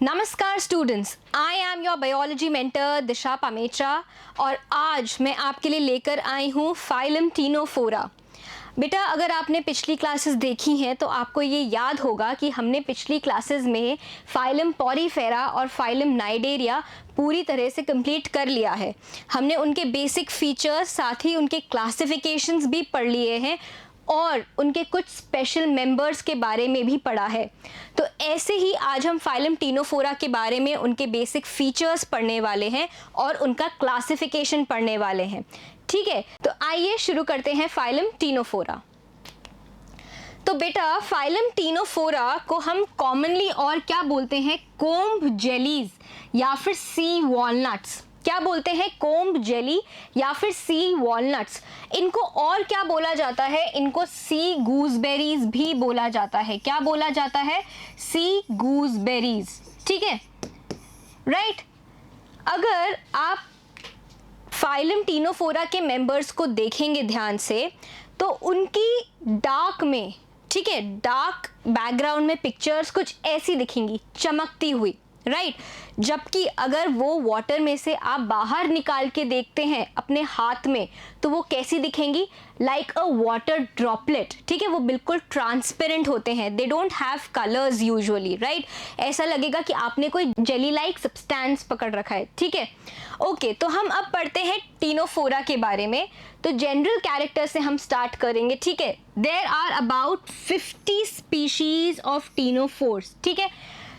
नमस्कार students, I am your biology mentor Disha Pamecha और आज मैं आपके लिए लेकर आई हूँ फाइलम टीनोफोरा। बेटा, अगर आपने पिछली क्लासेस देखी हैं तो आपको ये याद होगा कि हमने पिछली क्लासेस में फाइलम पॉरीफेरा और फाइलम नाइडेरिया पूरी तरह से कंप्लीट कर लिया है। हमने उनके बेसिक फीचर्स साथ ही उनके क्लासिफिकेशंस भी पढ़ लिए हैं और उनके कुछ स्पेशल मेंबर्स के बारे में भी पढ़ा है। तो ऐसे ही आज हम फाइलम टीनोफोरा के बारे में उनके बेसिक फीचर्स पढ़ने वाले हैं और उनका क्लासिफिकेशन पढ़ने वाले हैं। ठीक है, तो आइए शुरू करते हैं फाइलम टीनोफोरा। तो बेटा, फाइलम टीनोफोरा को हम कॉमनली और क्या बोलते हैं? कोम्ब जेलीज या फिर सी वॉलनट्स। क्या बोलते हैं? कोम्ब जेली या फिर सी वॉलनट्स। इनको और क्या बोला जाता है? इनको सी गूसबेरीज भी बोला जाता है। क्या बोला जाता है? सी गूसबेरीज। ठीक है, राइट। अगर आप फाइलम टीनोफोरा के मेंबर्स को देखेंगे ध्यान से तो उनकी डार्क में, ठीक है, डार्क बैकग्राउंड में पिक्चर्स कुछ ऐसी दिखेंगी, चमकती हुई, राइट। जबकि अगर वो वाटर में से आप बाहर निकाल के देखते हैं अपने हाथ में तो वो कैसी दिखेंगी? लाइक अ वाटर ड्रॉपलेट। ठीक है, वो बिल्कुल ट्रांसपेरेंट होते हैं। They don't have colours usually, right. ऐसा लगेगा कि आपने कोई जेली लाइक सब्सटेंस पकड़ रखा है। ठीक है, ओके। तो हम अब पढ़ते हैं टीनोफोरा के बारे में। तो जनरल कैरेक्टर से हम स्टार्ट करेंगे। ठीक है, there are about 50 species of ctenophores. ठीक है,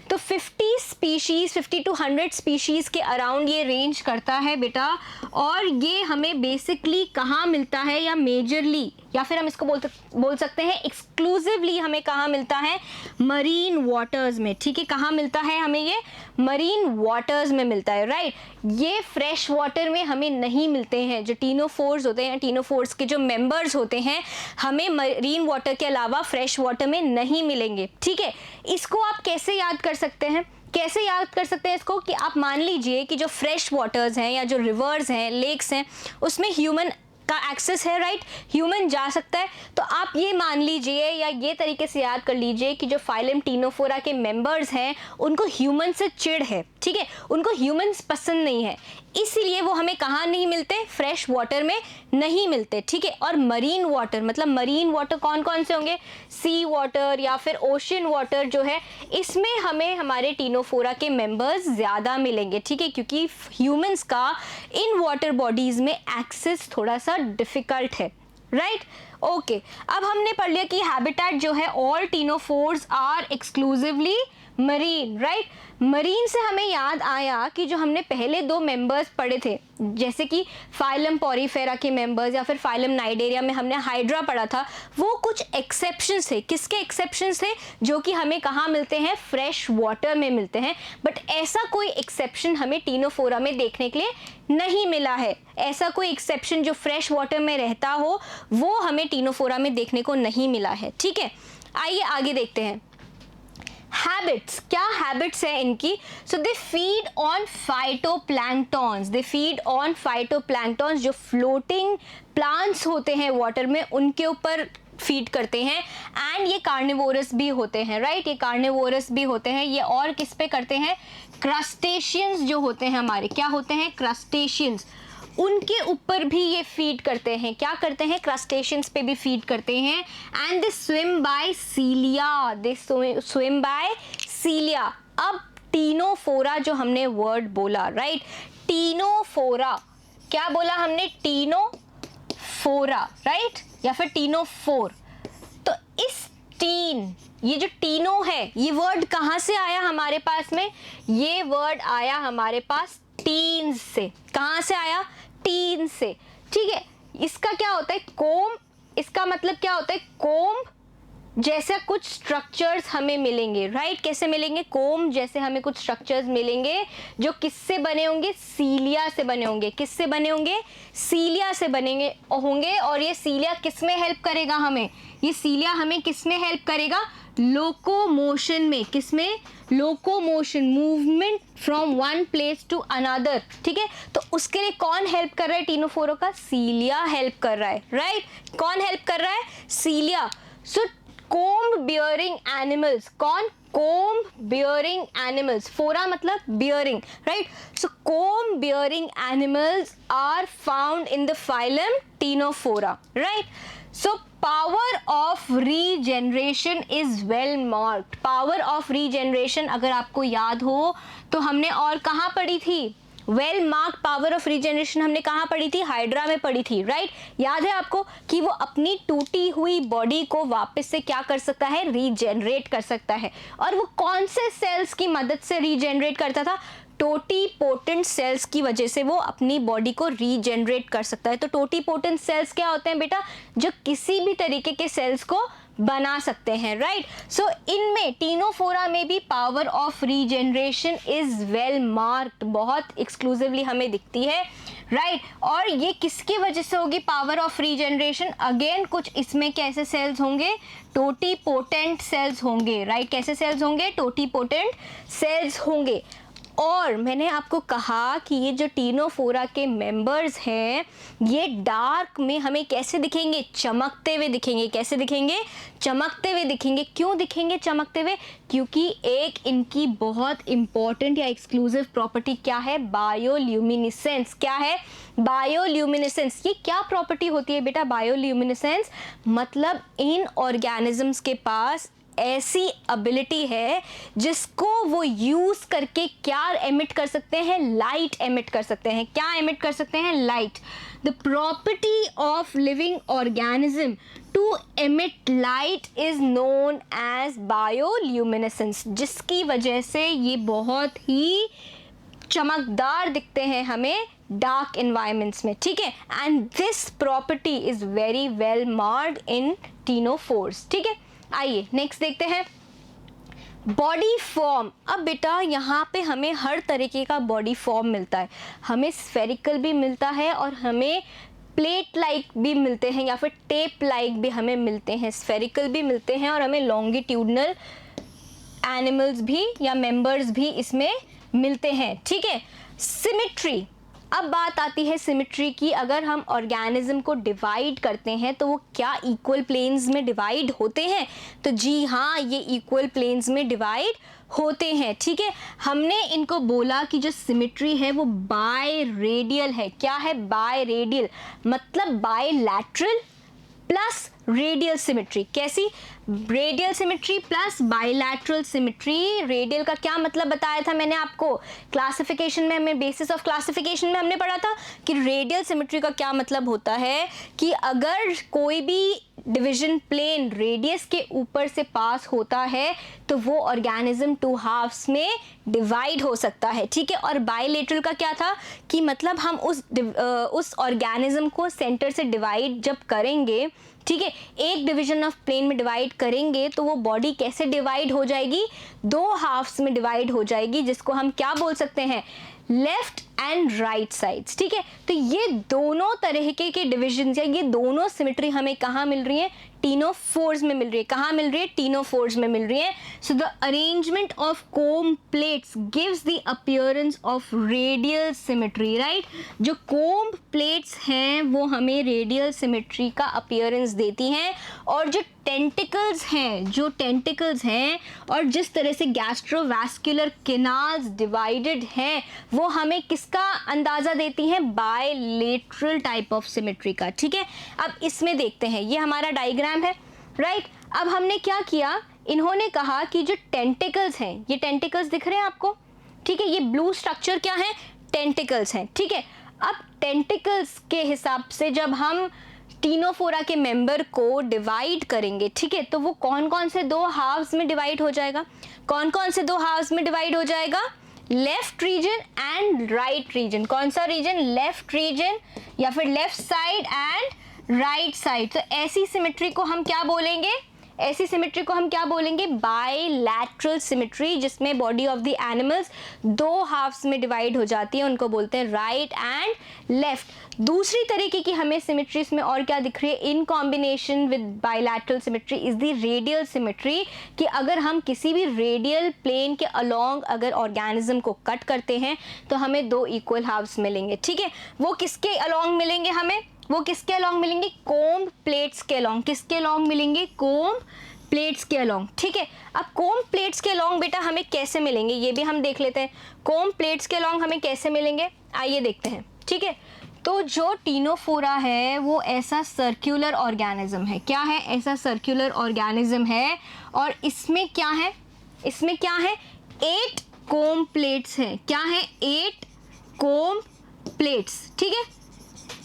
तो 50 स्पीशीज, 50 to 100 स्पीशीज के अराउंड ये रेंज करता है बेटा। और ये हमें बेसिकली कहाँ मिलता है, या मेजरली, या फिर हम इसको बोल सकते हैं एक्सक्लूसिवली हमें कहाँ मिलता है? मरीन वाटर्स में। ठीक है, कहाँ मिलता है हमें? ये मरीन वाटर्स में मिलता है, राइट। ये फ्रेश वाटर में हमें नहीं मिलते हैं। जो टीनोफोर्स होते हैं, टीनोफोर्स के जो मेंबर्स होते हैं, हमें मरीन वाटर के अलावा फ्रेश वाटर में नहीं मिलेंगे। ठीक है, इसको आप कैसे याद कर सकते हैं? कैसे याद कर सकते हैं इसको? कि आप मान लीजिए कि जो फ्रेश वाटर्स हैं या जो रिवर्स हैं, लेक्स हैं, उसमें ह्यूमन का एक्सेस है, राइट। ह्यूमन जा सकता है। तो आप ये मान लीजिए या ये तरीके से याद कर लीजिए कि जो फाइलम टीनोफोरा के मेंबर्स हैं उनको ह्यूमन से चिढ़ है। ठीक है, उनको ह्यूमंस पसंद नहीं है, इसीलिए वो हमें कहाँ नहीं मिलते? फ्रेश वाटर में नहीं मिलते। ठीक है, और मरीन वाटर, मतलब मरीन वाटर कौन कौन से होंगे? सी वाटर या फिर ओशन वाटर जो है, इसमें हमें हमारे टीनोफोरा के मेंबर्स ज़्यादा मिलेंगे। ठीक है, क्योंकि ह्यूमंस का इन वाटर बॉडीज़ में एक्सेस थोड़ा सा डिफ़िकल्ट है, राइट। ओके, अब हमने पढ़ लिया कि हैबिटेट जो है, all ctenophores are exclusively marine, right. Marine से हमें याद आया कि जो हमने पहले दो मेंबर्स पढ़े थे, जैसे कि फाइलम पॉरीफेरा के मेंबर्स या फिर फाइलम नाइडेरिया में हमने हाइड्रा पढ़ा था, वो कुछ एक्सेप्शंस थे। किसके एक्सेप्शंस थे? जो कि हमें कहाँ मिलते हैं? फ्रेश वाटर में मिलते हैं। बट ऐसा कोई एक्सेप्शन हमें टीनोफोरा में देखने के लिए नहीं मिला है। ऐसा कोई एक्सेप्शन जो फ्रेश वाटर में रहता हो वो हमें टीनोफोरा में देखने को नहीं मिला है। ठीक है, आइए आगे देखते हैं। हैबिट्स, क्या हैबिट्स है इनकी? So they feed on phytoplanktons. They feed on phytoplanktons, जो फ्लोटिंग प्लांट्स होते हैं वाटर में, उनके ऊपर फीड करते हैं। एंड ये कार्निवोरस भी होते हैं, राइट। ये कार्निवोरस भी होते हैं। ये और किस पे करते हैं? क्रस्टेशियंस जो होते हैं हमारे, क्या होते हैं? क्रस्टेशियंस, उनके ऊपर भी ये फीड करते हैं। क्या करते हैं? क्रस्टेशियंस पे भी फीड करते हैं। And they swim by cilia. They swim by cilia. अब टीनोफोरा जो हमने वर्ड बोला, राइट, टीनोफोरा, क्या बोला हमने? टीनोफोरा, राइट, या फिर टीनोफोर। तो इस टीन, ये जो टीनो है, ये वर्ड कहाँ से आया हमारे पास में? ये वर्ड आया हमारे पास टीन से। कहाँ से आया? टीन से। ठीक है, इसका क्या होता है? कोम। इसका मतलब क्या होता है? कोम जैसे कुछ स्ट्रक्चर्स हमें मिलेंगे, राइट। कैसे मिलेंगे? कोम जैसे हमें कुछ स्ट्रक्चर्स मिलेंगे जो किससे बने होंगे? सीलिया से बने होंगे। किससे बने होंगे? सीलिया से बनेंगे होंगे। और ये सीलिया किस में हेल्प करेगा हमें? ये सीलिया हमें किस में हेल्प करेगा? लोकोमोशन में। किस में? Locomotion, movement from one place to another. ठीक है, तो उसके लिए कौन हेल्प कर रहा है? टीनोफोरा का सीलिया हेल्प कर रहा है, राइट। कौन हेल्प कर रहा है? Cilia. So comb bearing animals, कौन? कोम्ब बियरिंग एनिमल्स, फोरा मतलब bearing, right? So comb bearing animals are found in the phylum ctenophora, right? So power of regeneration is well marked. Power of regeneration अगर आपको याद हो तो हमने और कहाँ पढ़ी थी? Well marked power of regeneration हमने कहाँ पढ़ी थी? हाइड्रा में पढ़ी थी, राइट? याद है आपको कि वो अपनी टूटी हुई बॉडी को वापस से क्या कर सकता है? रीजेनरेट कर सकता है। और वो कौन से सेल्स की मदद से रीजेनरेट करता था? टोटीपोटेंट सेल्स की वजह से वो अपनी बॉडी को रीजेनरेट कर सकता है। तो टोटीपोटेंट सेल्स क्या होते हैं बेटा? जो किसी भी तरीके के सेल्स को बना सकते हैं, राइट? सो इनमें टीनोफोरा में भी power of regeneration is well marked, बहुत एक्सक्लूसिवली हमें दिखती है, राइट? और ये किसकी वजह से होगी पावर ऑफ रीजेनरेशन? अगेन कुछ इसमें कैसे सेल्स होंगे? टोटीपोटेंट सेल्स होंगे, राइट? कैसे सेल्स होंगे? टोटीपोटेंट सेल्स होंगे। और मैंने आपको कहा कि ये जो टीनोफोरा के मेंबर्स हैं ये डार्क में हमें कैसे दिखेंगे? चमकते हुए दिखेंगे। कैसे दिखेंगे? चमकते हुए दिखेंगे। क्यों दिखेंगे चमकते हुए? क्योंकि एक इनकी बहुत इंपॉर्टेंट या एक्सक्लूसिव प्रॉपर्टी क्या है? बायोल्यूमिनेसेंस। क्या है? बायोल्यूमिनेसेंस। ये क्या प्रॉपर्टी होती है बेटा बायोल्यूमिनेसेंस? मतलब इन ऑर्गेनिजम्स के पास ऐसी एबिलिटी है जिसको वो यूज करके क्या एमिट कर सकते हैं? लाइट एमिट कर सकते हैं। क्या एमिट कर सकते हैं? Light. The property of living organism to emit light is known as bioluminescence, जिसकी वजह से ये बहुत ही चमकदार दिखते हैं हमें डार्क एनवायरमेंट्स में, ठीक है? And this property is very well marked in ctenophores, ठीक है? आइए नेक्स्ट देखते हैं बॉडी फॉर्म। अब बेटा यहाँ पे हमें हर तरीके का बॉडी फॉर्म मिलता है। हमें स्फेरिकल भी मिलता है और हमें प्लेट लाइक भी मिलते हैं या फिर टेप लाइक भी हमें मिलते हैं। स्फेरिकल भी मिलते हैं और हमें लॉन्गिट्यूडनल एनिमल्स भी या मेंबर्स भी इसमें मिलते हैं, ठीक है? सिमेट्री। अब बात आती है सिमेट्री की। अगर हम ऑर्गेनिज्म को डिवाइड करते हैं तो वो क्या इक्वल प्लेन्स में डिवाइड होते हैं? तो जी हाँ, ये इक्वल प्लेन्स में डिवाइड होते हैं, ठीक है? हमने इनको बोला कि जो सिमेट्री है वो बाय रेडियल है। क्या है? बाय रेडियल, मतलब बायलैटरल प्लस रेडियल सिमेट्री। कैसी? Radial symmetry plus bilateral symmetry. Radial का क्या मतलब बताया था मैंने आपको क्लासिफिकेशन में, हमें बेसिस ऑफ क्लासिफिकेशन में हमने पढ़ा था कि रेडियल सिमेट्री का क्या मतलब होता है कि अगर कोई भी डिवीजन प्लेन रेडियस के ऊपर से पास होता है तो वो ऑर्गेनिज्म टू हाफ्स में डिवाइड हो सकता है, ठीक है? और बायलैटरल का क्या था कि मतलब हम उस ऑर्गेनिज्म को सेंटर से डिवाइड जब करेंगे, ठीक है, एक डिवीजन ऑफ प्लेन में डिवाइड करेंगे तो वो बॉडी कैसे डिवाइड हो जाएगी? दो हाफ्स में डिवाइड हो जाएगी, जिसको हम क्या बोल सकते हैं? लेफ्ट एंड राइट साइड्स, ठीक है? तो ये दोनों तरह के डिविजन या ये दोनों सिमेट्री हमें कहाँ मिल रही है? टीनोफोर्स में मिल रही है। कहाँ मिल रही है? टीनोफोर्स में मिल रही है। So the arrangement of comb plates gives the appearance of radial symmetry, right? जो कोम्ब प्लेट्स हैं वो हमें रेडियल सिमेट्री का अपीयरेंस देती हैं। और जो टेंटिकल्स हैं और जिस तरह से गैस्ट्रोवैस्कुलर कैनाल्स डिवाइडेड हैं वो हमें किसका अंदाज़ा देती हैं? बायलैटरल टाइप ऑफ सिमेट्री का, ठीक है? अब इसमें देखते हैं, ये हमारा डायग्राम है, राइट? अब हमने क्या किया, इन्होंने कहा कि जो टेंटिकल्स हैं, ये टेंटिकल्स दिख रहे हैं आपको, ठीक है? ये ब्लू स्ट्रक्चर क्या है? टेंटिकल्स हैं, ठीक है? अब टेंटिकल्स के हिसाब से जब हम टीनोफोरा के मेंबर को डिवाइड करेंगे, ठीक है, तो वो कौन कौन से दो हाफ्स में डिवाइड हो जाएगा? कौन कौन से दो हाफ्स में डिवाइड हो जाएगा? Left region and right region. कौन सा रीजन? लेफ्ट रीजन या फिर left side and right side. तो ऐसी सिमेट्री को हम क्या बोलेंगे? ऐसी सिमेट्री को हम क्या बोलेंगे? बायलैटरल सिमेट्री, जिसमें बॉडी ऑफ द एनिमल्स दो हाफ्स में डिवाइड हो जाती है, उनको बोलते हैं राइट एंड लेफ्ट। दूसरी तरीके की हमें सिमेट्री इसमें और क्या दिख रही है? In combination with bilateral symmetry is the radial symmetry, कि अगर हम किसी भी रेडियल प्लेन के अलोंग अगर ऑर्गेनिज्म को कट करते हैं तो हमें दो इक्वल हाफ्स मिलेंगे, ठीक है? वो किसके अलोंग मिलेंगे हमें? वो किसके अलोंग मिलेंगे? कोम्ब प्लेट्स के अलोंग। किसके अलोंग मिलेंगे? कोम्ब प्लेट्स के अलोंग, ठीक है। अब कोम प्लेट्स के अलोंग बेटा हमें कैसे मिलेंगे ये भी हम देख लेते हैं। कोम प्लेट्स के अलोंग हमें कैसे मिलेंगे, आइए देखते हैं, ठीक है। तो जो टीनोफोरा है वो ऐसा सर्कुलर ऑर्गेनिज्म है, क्या है, ऐसा सर्कुलर ऑर्गेनिज्म है, और इसमें क्या है, इसमें क्या है, 8 कोम प्लेट्स हैं, क्या है, 8 कोम प्लेट्स, ठीक है।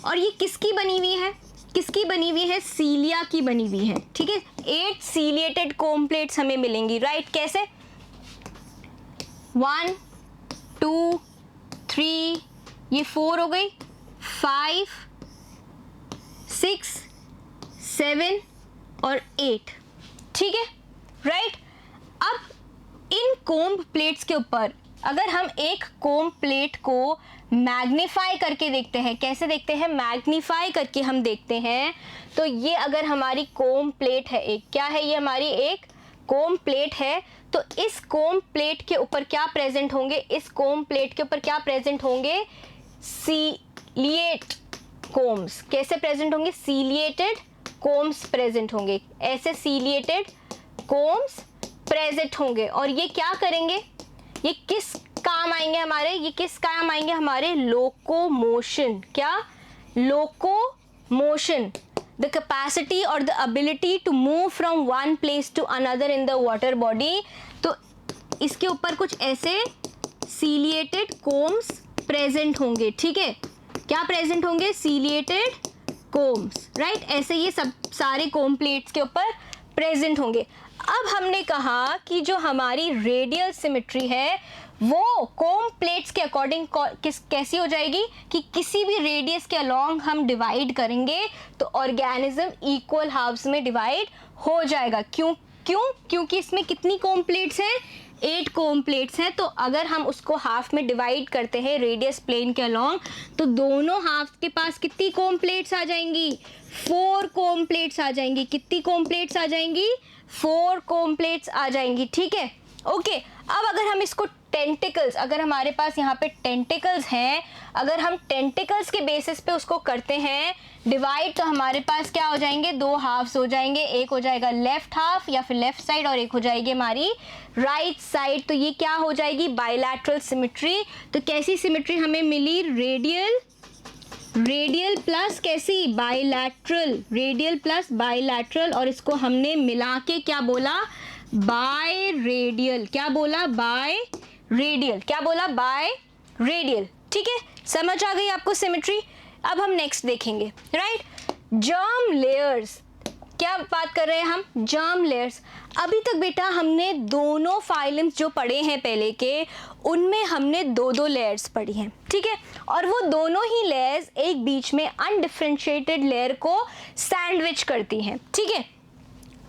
और ये किसकी बनी हुई है, किसकी बनी हुई है, सीलिया की बनी हुई है, ठीक है। 8 सीलिएटेड कोम प्लेट्स हमें मिलेंगी, राइट। कैसे, 1 2 3, ये 4 हो गई, 5 6 7 और 8, ठीक है, राइट। अब इन कोम्ब प्लेट्स के ऊपर अगर हम एक कोम्ब प्लेट को मैग्नीफाई करके देखते हैं, कैसे देखते हैं, मैग्नीफाई करके हम देखते हैं, तो ये अगर हमारी कोम्ब प्लेट है एक, क्या है, ये हमारी एक कोम्ब प्लेट है, तो इस कोम्ब प्लेट के ऊपर क्या प्रेजेंट होंगे, इस कोम्ब प्लेट के ऊपर क्या प्रेजेंट होंगे, सीलिएट कोम्स, कैसे प्रेजेंट होंगे, सीलिएटेड कोम्स प्रेजेंट होंगे, ऐसे सीलिएटेड कोम्स प्रेजेंट होंगे। और ये क्या करेंगे, ये किस काम आएंगे हमारे, ये किस काम आएंगे हमारे, लोकोमोशन, क्या, लोकोमोशन, द कैपेसिटी और the ability to move from one place to another in the water body. तो इसके ऊपर कुछ ऐसे सीलिएटेड कोम्स प्रेजेंट होंगे, ठीक है, क्या प्रेजेंट होंगे, सीलिएटेड कोम्स, राइट। ऐसे ये सब सारे कोम प्लेट्स के ऊपर प्रेजेंट होंगे। अब हमने कहा कि जो हमारी रेडियल सिमेट्री है वो कोम प्लेट्स के अकॉर्डिंग कैसी हो जाएगी कि किसी भी रेडियस के अलोंग हम डिवाइड करेंगे तो ऑर्गेनिज्म इक्वल हाफ्स में डिवाइड हो जाएगा। क्योंकि इसमें कितनी कोम प्लेट्स हैं, 8 कोम प्लेट्स हैं। तो अगर हम उसको हाफ में डिवाइड करते हैं रेडियस प्लेन के अलोंग, तो दोनों हाफ के पास कितनी कोम प्लेट्स आ जाएंगी, 4 कोम प्लेट्स आ जाएंगी। कितनी कोम प्लेट्स आ जाएंगी, 4 कोम प्लेट्स आ जाएंगी, ठीक है, ओके। अब अगर हम इसको टेंटिकल्स, अगर हमारे पास यहाँ पे टेंटिकल्स हैं, अगर हम टेंटिकल्स के बेसिस पे उसको करते हैं डिवाइड, तो हमारे पास क्या हो जाएंगे, 2 हाफ्स हो जाएंगे, एक हो जाएगा लेफ्ट हाफ या फिर लेफ्ट साइड और एक हो जाएगी हमारी राइट साइड। तो ये क्या हो जाएगी, बाइलैटरल सिमेट्री। तो कैसी सिमेट्री हमें मिली, रेडियल प्लस कैसी, बाइलैटरल, रेडियल प्लस बाइलैटरल, और इसको हमने मिला के क्या बोला, बाय रेडियल, क्या बोला, बाय रेडियल, क्या बोला, बाय रेडियल, ठीक है। समझ आ गई आपको सिमेट्री। अब हम नेक्स्ट देखेंगे, राइट, जर्म लेयर्स। क्या बात कर रहे हैं हम, जर्म लेयर्स। अभी तक बेटा हमने दोनों फाइलम्स जो पढ़े हैं पहले के, उनमें हमने 2-2 लेयर्स पढ़ी हैं, ठीक है, और वो दोनों ही लेयर्स एक बीच में अनडिफरेंशिएटेड लेयर को सैंडविच करती हैं, ठीक है।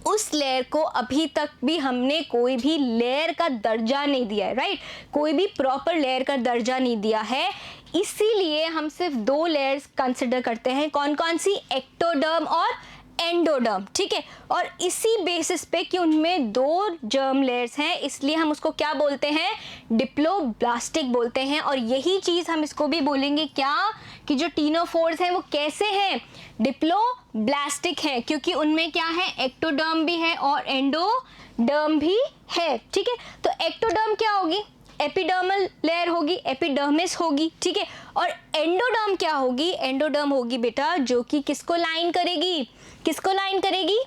उस लेयर को अभी तक भी हमने कोई भी लेयर का दर्जा नहीं दिया है, राइट, कोई भी प्रॉपर लेयर का दर्जा नहीं दिया है, इसीलिए हम सिर्फ 2 लेयर्स कंसिडर करते हैं। कौन कौन सी, एक्टोडर्म और एंडोडर्म, ठीक है। और इसी बेसिस पे कि उनमें 2 जर्म लेयर्स हैं, इसलिए हम उसको क्या बोलते हैं, डिप्लोब्लास्टिक बोलते हैं। और यही चीज़ हम इसको भी बोलेंगे क्या, कि जो टीनोफोर्स हैं वो कैसे हैं, डिप्लोब्लास्टिक हैं, क्योंकि उनमें क्या है, एक्टोडर्म भी है और एंडोडर्म भी है, ठीक है। तो एक्टोडर्म क्या होगी, एपिडर्मल लेयर होगी, एपिडर्मिस होगी, ठीक है। और एंडोडर्म क्या होगी, एंडोडर्म होगी बेटा जो कि किसको लाइन करेगी, किसको लाइन करेगी,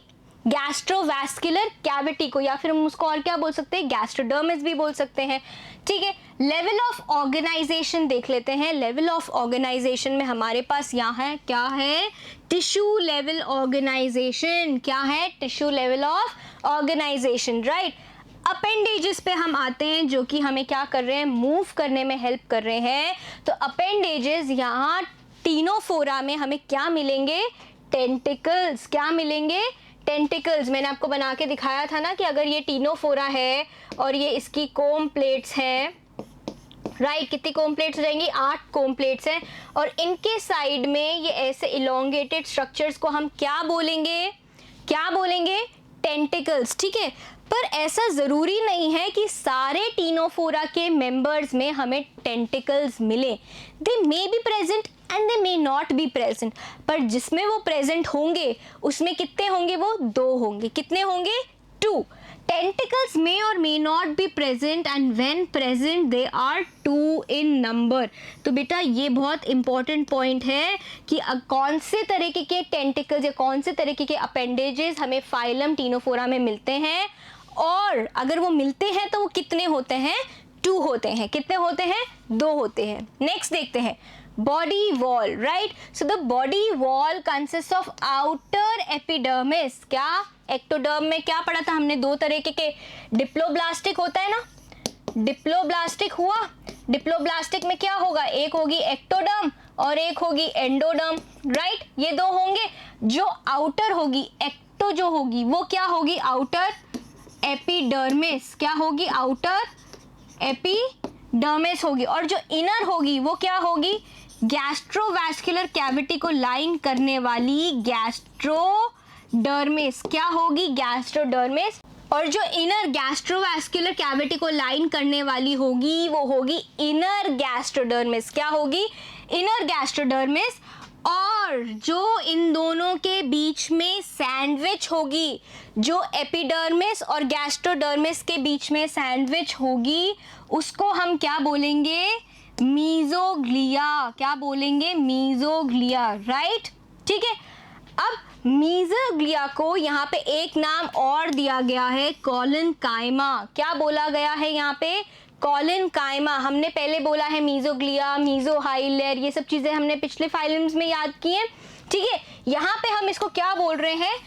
गैस्ट्रोवैस्कुलर कैविटी को, या फिर हम उसको और क्या बोल सकते हैं, गैस्ट्रोडर्मिस भी बोल सकते हैं, ठीक है। लेवल ऑफ ऑर्गेनाइजेशन देख लेते हैं। लेवल ऑफ ऑर्गेनाइजेशन में हमारे पास यहाँ है, क्या है, टिश्यू लेवल ऑर्गेनाइजेशन, क्या है, tissue level of organization, right. Appendages पे हम आते हैं जो कि हमें क्या कर रहे हैं, मूव करने में हेल्प कर रहे हैं। तो अपेंडेजेस यहाँ टीनोफोरा में हमें क्या मिलेंगे, टेंटिकल्स, क्या मिलेंगे, टेंटिकल्स। मैंने आपको बना के दिखाया था ना कि अगर ये टीनोफोरा है और ये इसकी कोम प्लेट्स हैं, राइट, कितनी कोम प्लेट्स हो जाएंगी, 8 कोम प्लेट्स हैं, और इनके साइड में ये ऐसे इलोंगेटेड स्ट्रक्चर्स को हम क्या बोलेंगे, क्या बोलेंगे, टेंटिकल्स, ठीक है। पर ऐसा ज़रूरी नहीं है कि सारे टीनोफोरा के मेंबर्स में हमें टेंटिकल्स मिले, they may be present and they may not be present, पर जिसमें वो प्रेजेंट होंगे उसमें कितने होंगे, वो 2 होंगे, कितने होंगे, 2. Tentacles may or may not be present and when present they are 2 in number. तो बेटा ये बहुत इंपॉर्टेंट पॉइंट है कि कौन से तरीके के टेंटिकल्स या कौन से तरीके के अपेंडेजेस हमें फाइलम टीनोफोरा में मिलते हैं, और अगर वो मिलते हैं तो वो कितने होते हैं? 2 होते हैं। कितने होते हैं? 2 होते हैं। नेक्स्ट देखते हैं body wall, right. So the body wall consist of outer epidermis. क्या एक्टोडर्म में क्या पढ़ा था हमने? 2 तरीके के डिप्लोब्लास्टिक होता है ना, डिप्लोब्लास्टिक हुआ। डिप्लोब्लास्टिक में क्या होगा? एक होगी एक्टोडर्म और एक होगी एंडोडर्म, राइट। ये 2 होंगे। जो आउटर होगी एक्टो जो होगी वो क्या होगी? Outer epidermis. क्या होगी? आउटर एपिडर्मिस होगी। और जो इनर होगी वो क्या होगी? गैस्ट्रोवैस्कुलर कैविटी को लाइन करने वाली गैस्ट्रोडर्मिस। क्या होगी? गैस्ट्रोडर्मिस। और जो इनर गैस्ट्रोवैस्कुलर कैविटी को लाइन करने वाली होगी वो होगी इनर गैस्ट्रोडर्मिस। क्या होगी? Inner gastrodermis. और जो इन दोनों के बीच में सैंडविच होगी, जो एपिडर्मिस और गैस्ट्रोडर्मिस के बीच में सैंडविच होगी, उसको हम क्या बोलेंगे? मीजोग्लिया। क्या बोलेंगे? Mesoglea, right. ठीक है। अब मीजोग्लिया को यहाँ पे एक नाम और दिया गया है, कॉलिनकाइमा। क्या बोला गया है यहाँ पे? कॉलिनकाइमा। हमने पहले बोला है मीजोग्लिया, मीजोहाइलेर, ये सब चीजें हमने पिछले फाइलम्स में याद की हैं। ठीक है। यहाँ पे हम इसको क्या बोल रहे हैं?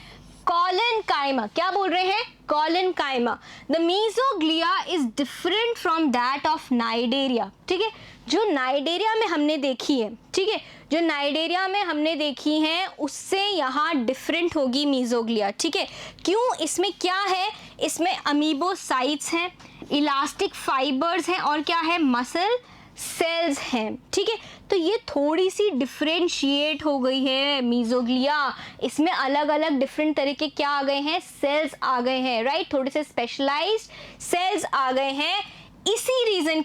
कॉलिनकाइमा। क्या बोल रहे हैं? Collenchyma. The mesoglea is different from that of cnidaria. ठीक है। जो नाइडेरिया में हमने देखी है, ठीक है, जो नाइडेरिया में हमने देखी है उससे यहाँ डिफरेंट होगी मीजोग्लिया। ठीक है। क्यों? इसमें क्या है? इसमें अमीबोसाइट्स हैं, इलास्टिक फाइबर्स हैं और क्या है? मसल सेल्स हैं। ठीक है। तो ये थोड़ी सी डिफरेंशिएट हो गई है मीजोग्लिया। इसमें अलग अलग डिफरेंट तरीके क्या आ गए हैं? सेल्स आ गए हैं, राइट। थोड़े से स्पेशलाइज्ड सेल्स आ गए हैं। इसी रीजन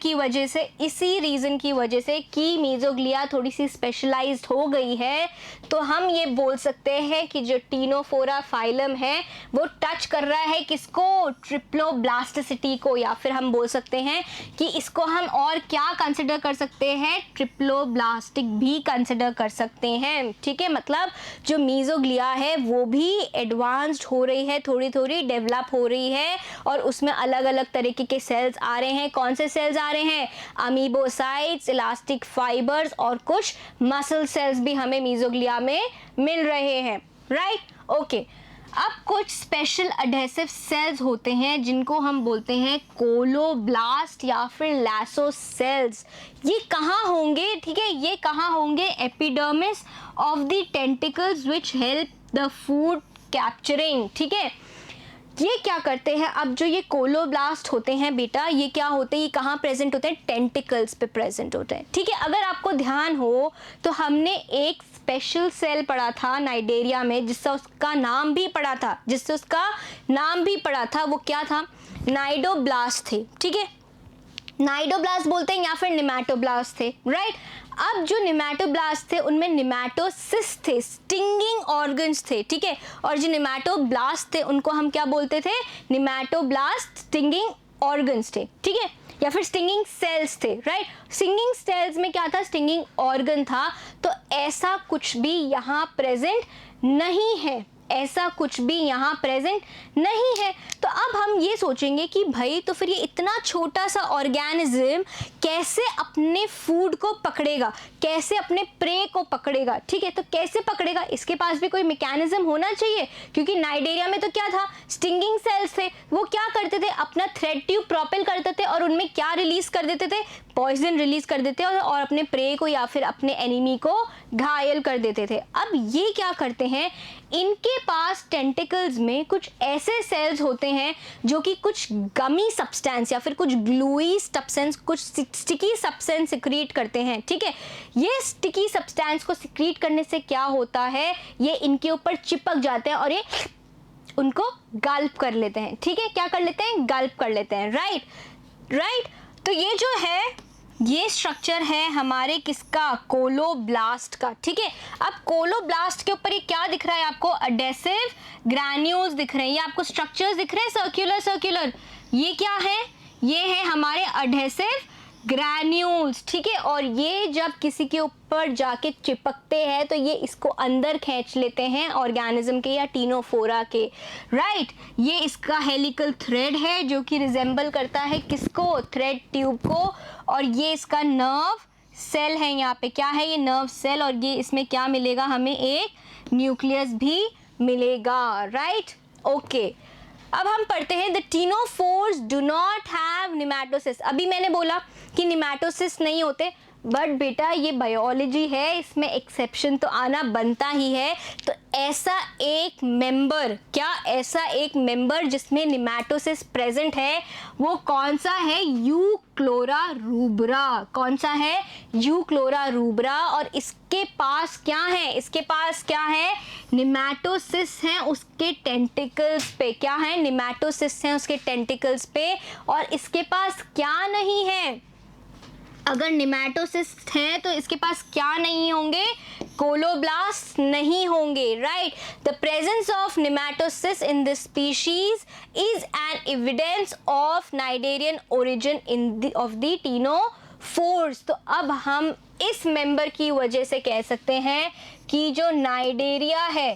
की वजह से कि मीजोग्लिया थोड़ी सी स्पेशलाइज्ड हो गई है, तो हम ये बोल सकते हैं कि जो टीनोफोरा फाइलम है वो टच कर रहा है किसको? ट्रिप्लोब्लास्टिसिटी को। या फिर हम बोल सकते हैं कि इसको हम और क्या कंसिडर कर सकते हैं? ट्रिप्लोब्लास्टिक भी कंसिडर कर सकते हैं। ठीक है। मतलब जो मीजोग्लिया है वो भी एडवांस्ड हो रही है, थोड़ी थोड़ी डेवलप हो रही है, और उसमें अलग अलग तरीके के सेल्स आ रहे हैं। कौन से सेल्स आ रहे हैं? अमीबोसाइट्स, इलास्टिक फाइबर्स और कुछ मसल सेल्स भी हमें मीजोग्लिया में मिल रहे हैं, राइट। ओके। अब कुछ स्पेशल एडहेसिव सेल्स होते हैं जिनको हम बोलते हैं कोलोब्लास्ट या फिर लैसो सेल्स। ये कहाँ होंगे? ठीक है। ये कहाँ होंगे? Epidermis of the tentacles which help the food capturing. ठीक है। ये क्या करते हैं? अब जो ये कोलोब्लास्ट होते हैं बेटा, ये क्या होते हैं? ये कहाँ प्रेजेंट होते हैं? टेंटिकल्स पे प्रेजेंट होते हैं। ठीक है। अगर आपको ध्यान हो तो हमने एक स्पेशल सेल पढ़ा था नाइडेरिया में जिससे उसका नाम भी पढ़ा था, वो क्या था? नाइडोब्लास्ट थे। ठीक है। नाइडोब्लास्ट बोलते हैं या फिर निमैटोब्लास्ट थे, राइट। अब जो निमैटोब्लास्ट थे उनमें निमैटोसिस थे, स्टिंगिंग ऑर्गन्स थे। ठीक है। और जो निमैटोब्लास्ट थे उनको हम क्या बोलते थे? निमैटोब्लास्ट स्टिंगिंग ऑर्गन्स थे। ठीक है। या फिर स्टिंगिंग सेल्स थे, राइट। स्टिंगिंग सेल्स में क्या था? स्टिंगिंग ऑर्गन था। तो ऐसा कुछ भी यहाँ प्रेजेंट नहीं है, ऐसा कुछ भी यहाँ प्रेजेंट नहीं है। तो अब हम ये सोचेंगे कि भाई तो फिर ये इतना छोटा सा ऑर्गेनिज्म कैसे अपने फूड को पकड़ेगा, कैसे अपने प्रे को पकड़ेगा? ठीक है। तो कैसे पकड़ेगा? इसके पास भी कोई मैकेनिज्म होना चाहिए, क्योंकि नाइडेरिया में तो क्या था? स्टिंगिंग सेल्स थे। वो क्या करते थे? अपना थ्रेड ट्यूब प्रोपेल करते थे और उनमें क्या रिलीज कर देते थे? पॉइजन रिलीज कर देते और अपने प्रे को या फिर अपने एनिमी को घायल कर देते थे। अब ये क्या करते हैं? इनके पास टेंटिकल्स में कुछ ऐसे सेल्स होते हैं जो कि कुछ गमी सब्सटेंस या फिर कुछ ग्लूई सब्सटेंस, कुछ स्टिकी सब्सटेंस सिक्रीट करते हैं। ठीक है। ये स्टिकी सब्सटेंस को सिक्रीट करने से क्या होता है? ये इनके ऊपर चिपक जाते हैं और ये उनको गल्प कर लेते हैं। ठीक है। क्या कर लेते हैं? गल्प कर लेते हैं, राइट। तो ये जो है ये स्ट्रक्चर है हमारे किसका, कोलोब्लास्ट का। ठीक है, अब कोलोब्लास्ट के ऊपर ये क्या दिख रहा है आपको, एडेसिव ग्रैन्यूल्स दिख रहे हैं। ये आपको स्ट्रक्चर्स दिख रहे हैं सर्कुलर सर्कुलर, ये क्या है, ये है हमारे एडेसिव ग्रैन्यूल्स। ठीक है, और ये जब किसी के ऊपर जाके चिपकते हैं तो ये इसको अंदर खींच लेते हैं ऑर्गेनिज्म के या टीनोफोरा के। राइट, ये इसका हेलिकल थ्रेड है जो कि रिजेंबल करता है किसको, थ्रेड ट्यूब को, और ये इसका नर्व सेल है। यहाँ पे क्या है, ये नर्व सेल, और ये इसमें क्या मिलेगा हमें, एक न्यूक्लियस भी मिलेगा। राइट, ओके, अब हम पढ़ते हैं the ctenophores do not have nematocysts. अभी मैंने बोला कि निमैटोसिस नहीं होते, बट बेटा ये बायोलॉजी है, इसमें एक्सेप्शन तो आना बनता ही है। तो ऐसा एक मेंबर, क्या ऐसा एक मेंबर जिसमें निमैटोसिस प्रेजेंट है, वो कौन सा है, यूक्लोरा रूब्रा। कौन सा है, यूक्लोरा रूब्रा। और इसके पास क्या है, इसके पास क्या है, निमैटोसिस है उसके टेंटिकल्स पे। क्या है, निमैटोसिस है उसके टेंटिकल्स पे। और इसके पास क्या नहीं है, अगर निमैटोसिस है तो इसके पास क्या नहीं होंगे, कोलोब्लास्ट नहीं होंगे। Right, the presence of nematocysts in this species is an evidence of cnidarian origin in of the ctenophores. तो अब हम इस मेंबर की वजह से कह सकते हैं कि जो नाइडेरिया है,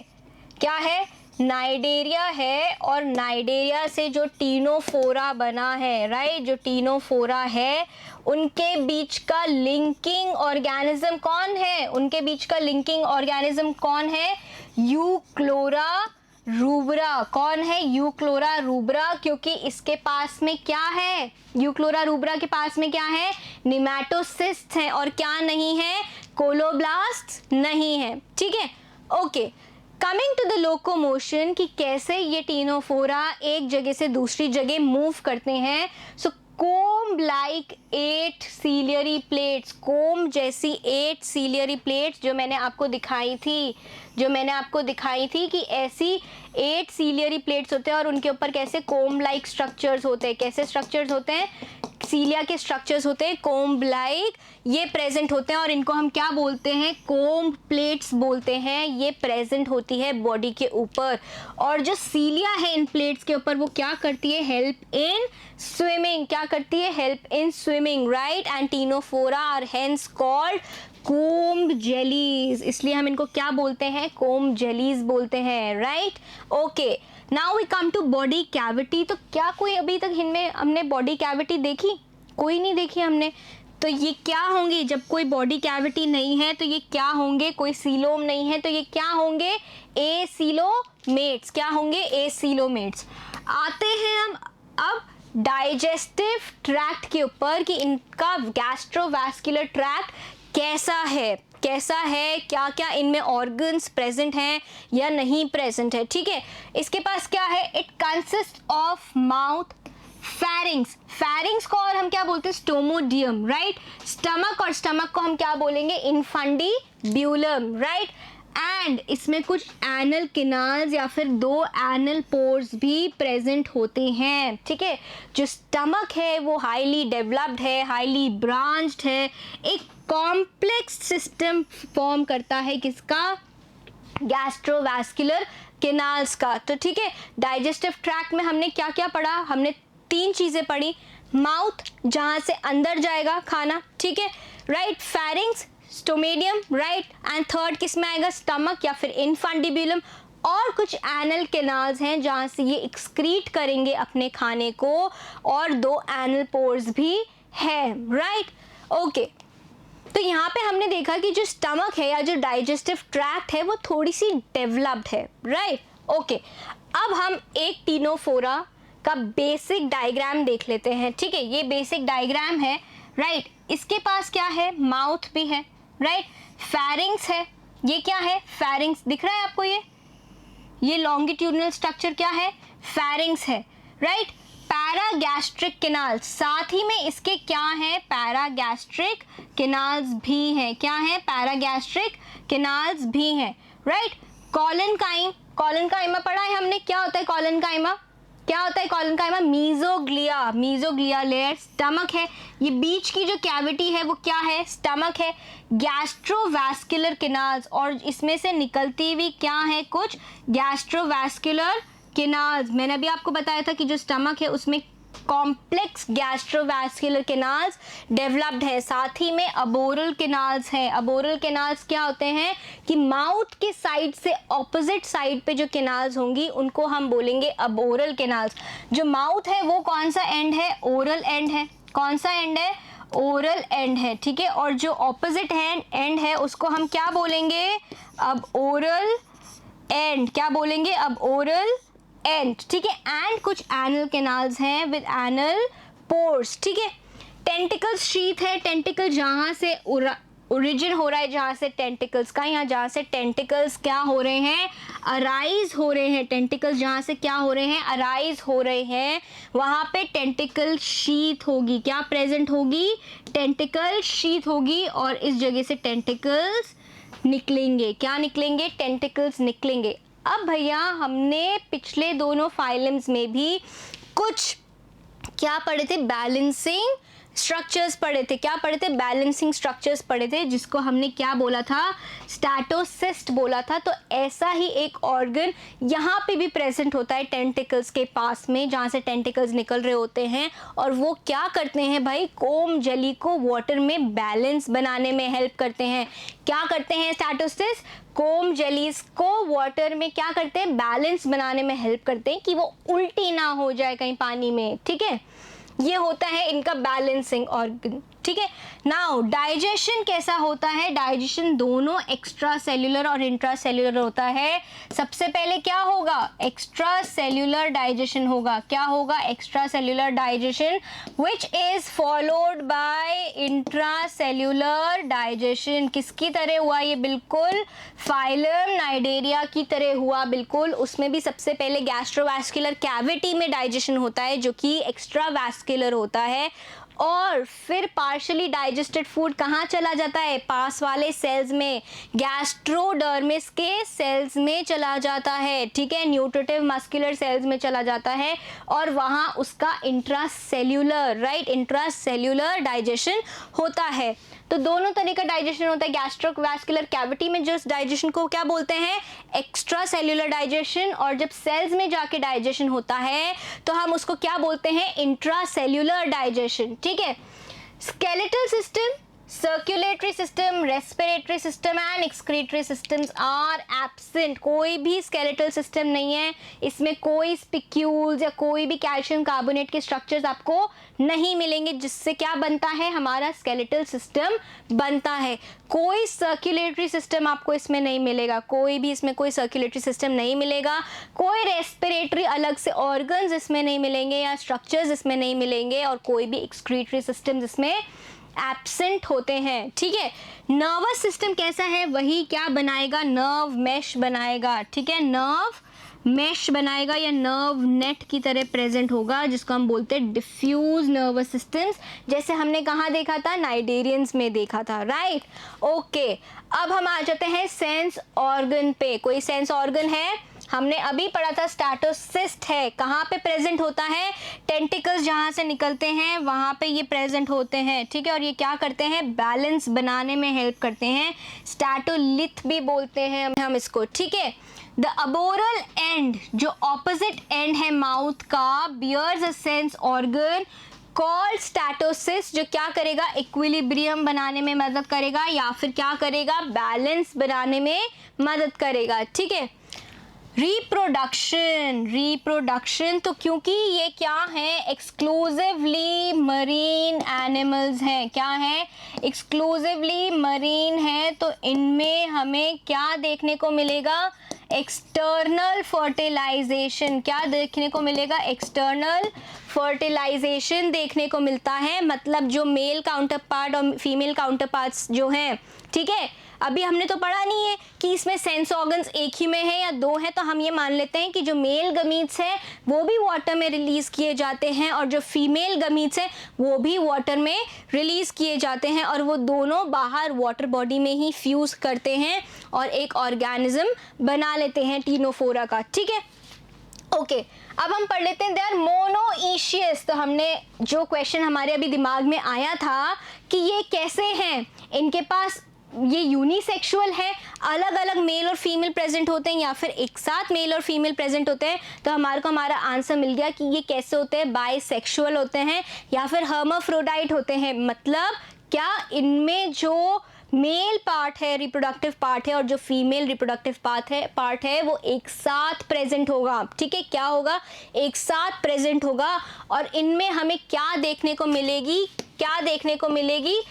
क्या है, नाइडेरिया है, और नाइडेरिया से जो टीनोफोरा बना है, राइट, जो टीनोफोरा है उनके बीच का लिंकिंग ऑर्गेनिज्म कौन है, उनके बीच का लिंकिंग ऑर्गेनिज्म कौन है, यूक्लोरा रूब्रा। कौन है, यूक्लोरा रूब्रा, क्योंकि इसके पास में क्या है, यूक्लोरा रूब्रा के पास में क्या है, निमैटोसिस्ट है, और क्या नहीं है, कोलोब्लास्ट नहीं है। ठीक है, okay, coming to the locomotion, कि कैसे ये टीनोफोरा एक जगह से दूसरी जगह मूव करते हैं। सो कोम लाइक 8 सीलियरी प्लेट्स, कोम जैसी 8 सीलियरी प्लेट्स जो मैंने आपको दिखाई थी, कि ऐसी 8 सीलियरी प्लेट्स होते हैं और उनके ऊपर कैसे कोम लाइक स्ट्रक्चर्स होते हैं। कैसे स्ट्रक्चर्स होते हैं, सीलिया के स्ट्रक्चर्स होते हैं कोम्ब लाइक, ये प्रेजेंट होते हैं, और इनको हम क्या बोलते हैं, कोम्ब प्लेट्स बोलते हैं। ये प्रेजेंट होती है बॉडी के ऊपर, और जो सीलिया है इन प्लेट्स के ऊपर वो क्या करती है, हेल्प इन स्विमिंग। क्या करती है, help in swimming. Right, and ctenophora are hence called comb jellies, इसलिए हम इनको क्या बोलते हैं, कोम्ब जेलीज बोलते हैं। Right, okay, now we come to body cavity. तो क्या कोई अभी तक इनमें हमने बॉडी कैविटी देखी, कोई नहीं देखी हमने। तो ये क्या होंगे, जब कोई बॉडी कैविटी नहीं है तो ये क्या होंगे, कोई सीलोम नहीं है तो ये क्या होंगे, एसीलोमेट्स। क्या होंगे, एसीलोमेट्स। आते हैं हम अब डाइजेस्टिव ट्रैक्ट के ऊपर, कि इनका गैस्ट्रोवैस्कुलर ट्रैक्ट कैसा है, क्या क्या इनमें ऑर्गन्स प्रेजेंट हैं या नहीं प्रेजेंट है। ठीक है, इसके पास क्या है, it consist of mouth, pharynx को और हम क्या बोलते हैं, स्टोमोडियम। राइट, स्टमक, और स्टमक को हम क्या बोलेंगे, इनफंडिब्यूलम। राइट, एंड इसमें कुछ एनल किनाल्स या फिर 2 एनल पोर्स भी प्रेजेंट होते हैं। ठीक है, जो स्टमक है वो हाईली डेवलप्ड है, हाईली ब्रांच्ड है, एक कॉम्प्लेक्स सिस्टम फॉर्म करता है किसका, गैस्ट्रोवैस्कुलर केनाल्स का। तो ठीक है, डाइजेस्टिव ट्रैक्ट में हमने क्या क्या पढ़ा, हमने 3 चीजें पढ़ी, माउथ जहां से अंदर जाएगा खाना, ठीक है, right, pharynx, stomodeum, right, and third किस में आएगा, स्टमक या फिर इनफंडिब्यूलम, और कुछ एनल केनाल्स हैं जहां से ये एक्सक्रीट करेंगे अपने खाने को, और 2 एनल पोर्स भी है। राइट, ओके, तो यहाँ पे हमने देखा कि जो स्टमक है या जो डाइजेस्टिव ट्रैक्ट है वो थोड़ी सी डेवलप्ड है। राइट, ओके, अब हम एक टीनोफोरा का बेसिक डायग्राम देख लेते हैं। ठीक है, ये बेसिक डायग्राम है। राइट, इसके पास क्या है, माउथ भी है, राइट, फेरिंग्स है, ये क्या है, फेरिंग्स दिख रहा है आपको, ये लॉन्गिट्यूडनल स्ट्रक्चर क्या है, फेरिंग्स है। राइट, पैरागैस्ट्रिक केनाल्स, साथ ही में इसके क्या है, पैरागैस्ट्रिक केनाल्स भी हैं। क्या है, पैरागैस्ट्रिक केनाल्स भी हैं। राइट, कॉलनकाइम, कॉलनकाइमा पढ़ा है हमने, क्या होता है कॉलनकाइमा, क्या होता है collenchyma? Mesoglea, mesoglea layer stomach है। ये बीच की जो कैविटी है वो क्या है? स्टमक है। गैस्ट्रोवैस्कुलर किनाल्स, और इसमें से निकलती हुई क्या है? कुछ गैस्ट्रोवैस्कुलर किनाल्स। मैंने अभी आपको बताया था कि जो स्टमक है उसमें कॉम्प्लेक्स गैस्ट्रोवैस्कुलर किनाल्स डेवलप्ड है। साथ ही में अबोरल किनाल्स हैं। अबोरल किनाल्स क्या होते हैं कि माउथ के साइड से ऑपोजिट साइड पे जो किनाल्स होंगी उनको हम बोलेंगे अबोरल किनाल्स। जो माउथ है वो कौन सा एंड है? ओरल एंड है। कौन सा एंड है? ओरल एंड है, ठीक है। और जो ऑपोजिट एंड है उसको हम क्या बोलेंगे? अब ओरल एंड। क्या बोलेंगे? अब ओरल एंड, ठीक है। एंड कुछ एनल कैनाल्स हैं विद एनल पोर्स, ठीक है। टेंटिकल शीथ है। टेंटिकल जहाँ से ओरिजिन हो रहा है, जहाँ से टेंटिकल्स का, यहाँ जहाँ से टेंटिकल्स क्या हो रहे हैं? अराइज हो रहे हैं। टेंटिकल्स जहाँ से क्या हो रहे हैं? अराइज हो रहे हैं। वहाँ पे टेंटिकल शीथ होगी। क्या प्रेजेंट होगी? टेंटिकल शीथ होगी। और इस जगह से टेंटिकल्स निकलेंगे। क्या निकलेंगे? टेंटिकल्स निकलेंगे। अब भैया हमने पिछले दोनों फाइलम्स में भी कुछ क्या पढ़े थे? बैलेंसिंग स्ट्रक्चर्स पढ़े थे। क्या पढ़े थे? बैलेंसिंग स्ट्रक्चर्स पढ़े थे, जिसको हमने क्या बोला था? स्टैटोसिस्ट बोला था। तो ऐसा ही एक ऑर्गन यहाँ पे भी प्रेजेंट होता है टेंटिकल्स के पास में, जहाँ से टेंटिकल्स निकल रहे होते हैं। और वो क्या करते हैं भाई? कोम जेली को वाटर में बैलेंस बनाने में हेल्प करते हैं। क्या करते हैं स्टैटोसिस्ट? कोम जेलीज को वाटर में क्या करते हैं? बैलेंस बनाने में हेल्प करते हैं कि वो उल्टी ना हो जाए कहीं पानी में, ठीक है। ये होता है इनका बैलेंसिंग ऑर्गन, ठीक है। नाउ डाइजेशन कैसा होता है? डाइजेशन दोनों एक्स्ट्रा सेल्यूलर और इंट्रा सेल्यूलर होता है। सबसे पहले क्या होगा? एक्स्ट्रा सेल्यूलर डाइजेशन होगा। क्या होगा? Extra cellular digestion, which is followed by intra cellular digestion. किसकी तरह हुआ ये? बिल्कुल फाइलम नाइडेरिया की तरह हुआ, बिल्कुल। उसमें भी सबसे पहले गैस्ट्रोवैस्कुलर कैविटी में डाइजेशन होता है, जो कि एक्स्ट्रा वैस्कुलर होता है। और फिर पार्शली डाइजेस्टेड फूड कहाँ चला जाता है? पास वाले सेल्स में, गैस्ट्रोडर्मिस के सेल्स में चला जाता है, ठीक है। न्यूट्रिटिव मस्कुलर सेल्स में चला जाता है और वहाँ उसका इंट्रासेल्यूलर, राइट, इंट्रासेल्यूलर डाइजेशन होता है। तो दोनों तरह का डाइजेशन होता है। गैस्ट्रोवैस्कुलर कैविटी में जो डाइजेशन को क्या बोलते हैं? Extra cellular digestion. और जब सेल्स में जाके डाइजेशन होता है तो हम उसको क्या बोलते हैं? इंट्रासेल्यूलर डाइजेशन, ठीक है। Skeletal system, circulatory system, respiratory system and excretory systems are absent. कोई भी स्केलेटल सिस्टम नहीं है, इसमें कोई स्पिक्यूल्स या कोई भी कैल्शियम कार्बोनेट के स्ट्रक्चर्स आपको नहीं मिलेंगे, जिससे क्या बनता है? हमारा स्केलेटल सिस्टम बनता है। कोई सर्कुलेटरी सिस्टम आपको इसमें नहीं मिलेगा, कोई भी इसमें कोई सर्कुलेटरी सिस्टम नहीं मिलेगा। कोई रेस्पिरेटरी अलग से ऑर्गन्स इसमें नहीं मिलेंगे या स्ट्रक्चर्स इसमें नहीं मिलेंगे, और कोई भी एक्सक्रीटरी सिस्टम इसमें एब्सेंट होते हैं, ठीक है। नर्वस सिस्टम कैसा है? वही क्या बनाएगा? नर्व मैश बनाएगा, ठीक है। नर्व मैश बनाएगा या नर्व नेट की तरह प्रेजेंट होगा, जिसको हम बोलते हैं डिफ्यूज नर्वस सिस्टम्स। जैसे हमने कहाँ देखा था? नाइडेरियंस में देखा था, राइट। ओके, अब हम आ जाते हैं सेंस ऑर्गन पे। कोई सेंस ऑर्गन है? हमने अभी पढ़ा था स्टैटोसिस्ट है। कहाँ पे प्रेजेंट होता है? टेंटिकल्स जहाँ से निकलते हैं वहाँ पे ये प्रेजेंट होते हैं, ठीक है। और ये क्या करते हैं? बैलेंस बनाने में हेल्प करते हैं। स्टैटोलिथ भी बोलते हैं हम इसको, ठीक है। द अबोरल एंड, जो ऑपोजिट एंड है माउथ का, bears a sense organ called statocyst, जो क्या करेगा? इक्विलिब्रियम बनाने में मदद करेगा या फिर क्या करेगा? बैलेंस बनाने में मदद करेगा, ठीक है। रिप्रोडक्शन, रिप्रोडक्शन तो क्योंकि ये क्या है? एक्सक्लूसिवली मरीन एनिमल्स हैं। क्या है? एक्सक्लूसिवली मरीन है, तो इनमें हमें क्या देखने को मिलेगा? External fertilization. क्या देखने को मिलेगा? एक्सटर्नल फर्टिलाइजेशन देखने को मिलता है। मतलब जो मेल काउंटर पार्ट और फीमेल काउंटर पार्ट्स जो हैं, ठीक है। अभी हमने तो पढ़ा नहीं है कि इसमें सेंस ऑर्गन्स एक ही में है या दो हैं, तो हम ये मान लेते हैं कि जो मेल गमीट्स हैं वो भी वाटर में रिलीज किए जाते हैं और जो फीमेल गमीट्स हैं वो भी वाटर में रिलीज किए जाते हैं, और वो दोनों बाहर वाटर बॉडी में ही फ्यूज करते हैं और एक ऑर्गेनिज्म बना लेते हैं टीनोफोरा का, ठीक है। ओके अब हम पढ़ लेते हैं दे आर मोनोइशियस। तो हमने जो क्वेश्चन हमारे अभी दिमाग में आया था कि ये कैसे हैं, इनके पास ये यूनिसेक्सुअल है, अलग अलग मेल और फीमेल प्रेजेंट होते हैं या फिर एक साथ मेल और फीमेल प्रेजेंट होते हैं। तो हमारे को हमारा आंसर मिल गया कि ये कैसे होते हैं, बाइसेक्सुअल होते हैं या फिर हर्माफ्रोडाइट होते हैं। मतलब क्या इनमें जो मेल पार्ट है, रिप्रोडक्टिव पार्ट है, और जो फीमेल रिप्रोडक्टिव पार्ट है वो एक साथ प्रेजेंट होगा। ठीक है, क्या होगा, एक साथ प्रेजेंट होगा। और इनमें हमें क्या देखने को मिलेगी, क्या देखने को मिलेगी,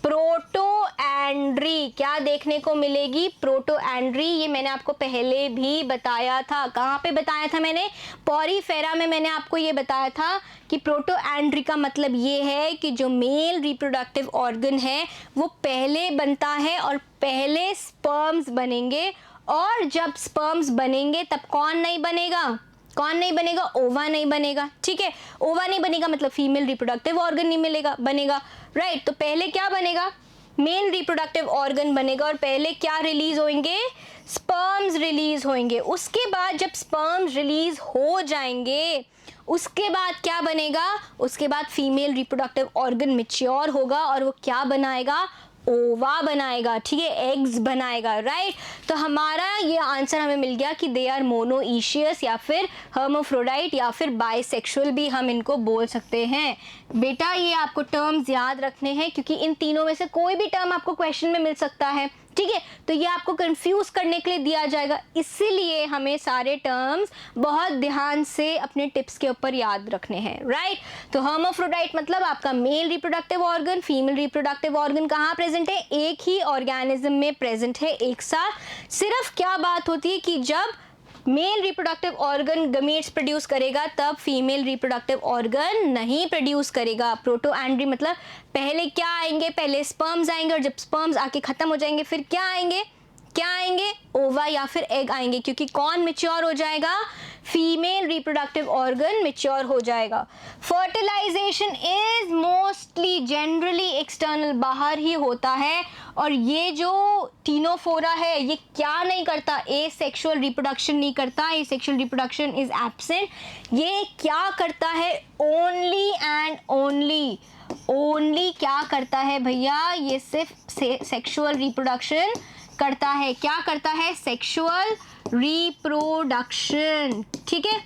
प्रोटोएंड्री। क्या देखने को मिलेगी, प्रोटोएंड्री। ये मैंने आपको पहले भी बताया था। कहाँ पे बताया था मैंने, पॉरीफेरा में मैंने आपको ये बताया था कि प्रोटोएंड्री का मतलब ये है कि जो मेल रिप्रोडक्टिव ऑर्गन है वो पहले बनता है और पहले स्पर्म्स बनेंगे, और जब स्पर्म्स बनेंगे तब कौन नहीं बनेगा, कौन नहीं बनेगा, ओवा नहीं बनेगा। ठीक है, ओवा नहीं बनेगा मतलब फीमेल रिप्रोडक्टिव ऑर्गन नहीं मिलेगा बनेगा, राइट। तो पहले क्या बनेगा, मेल रिप्रोडक्टिव ऑर्गन बनेगा और पहले क्या रिलीज होंगे, स्पर्म्स रिलीज होंगे। उसके बाद जब स्पर्म्स रिलीज हो जाएंगे उसके बाद क्या बनेगा, उसके बाद फीमेल रिप्रोडक्टिव ऑर्गन मैच्योर होगा और वो क्या बनाएगा, ओवा बनाएगा। ठीक है, एग्स बनाएगा, राइट। तो हमारा ये आंसर हमें मिल गया कि दे आर मोनोइशियस या फिर हर्माफ्रोडाइट या फिर बाइसेक्सुअल भी हम इनको बोल सकते हैं। बेटा ये आपको टर्म्स याद रखने हैं क्योंकि इन तीनों में से कोई भी टर्म आपको क्वेश्चन में मिल सकता है। ठीक है, तो ये आपको कंफ्यूज करने के लिए दिया जाएगा, इसीलिए हमें सारे टर्म्स बहुत ध्यान से अपने टिप्स के ऊपर याद रखने हैं, राइट। तो हर्माफ्रोडाइट मतलब आपका male reproductive organ, female reproductive organ कहाँ प्रेजेंट है, एक ही ऑर्गेनिज्म में प्रेजेंट है एक साथ। सिर्फ क्या बात होती है कि जब male reproductive organ gametes produce करेगा तब फीमेल रिप्रोडक्टिव ऑर्गन नहीं प्रोड्यूस करेगा। प्रोटोएंड्री मतलब पहले क्या आएंगे, पहले स्पर्म्स आएंगे और जब स्पर्म्स आके खत्म हो जाएंगे फिर क्या आएंगे, क्या आएंगे, ओवा या फिर एग आएंगे, क्योंकि कौन मैच्योर हो जाएगा, फीमेल रिप्रोडक्टिव ऑर्गन मैच्योर हो जाएगा। Fertilization is mostly generally external, बाहर ही होता है। और ये जो टीनोफोरा है ये क्या नहीं करता, एसेक्सुअल रिप्रोडक्शन नहीं करता, एसेक्सुअल रिप्रोडक्शन इज एब्सेंट। ये क्या करता है, ओनली एंड ओनली, ओनली क्या करता है भैया, ये सिर्फ सेक्सुअल रिप्रोडक्शन करता है। क्या करता है, सेक्सुअल रिप्रोडक्शन। ठीक है,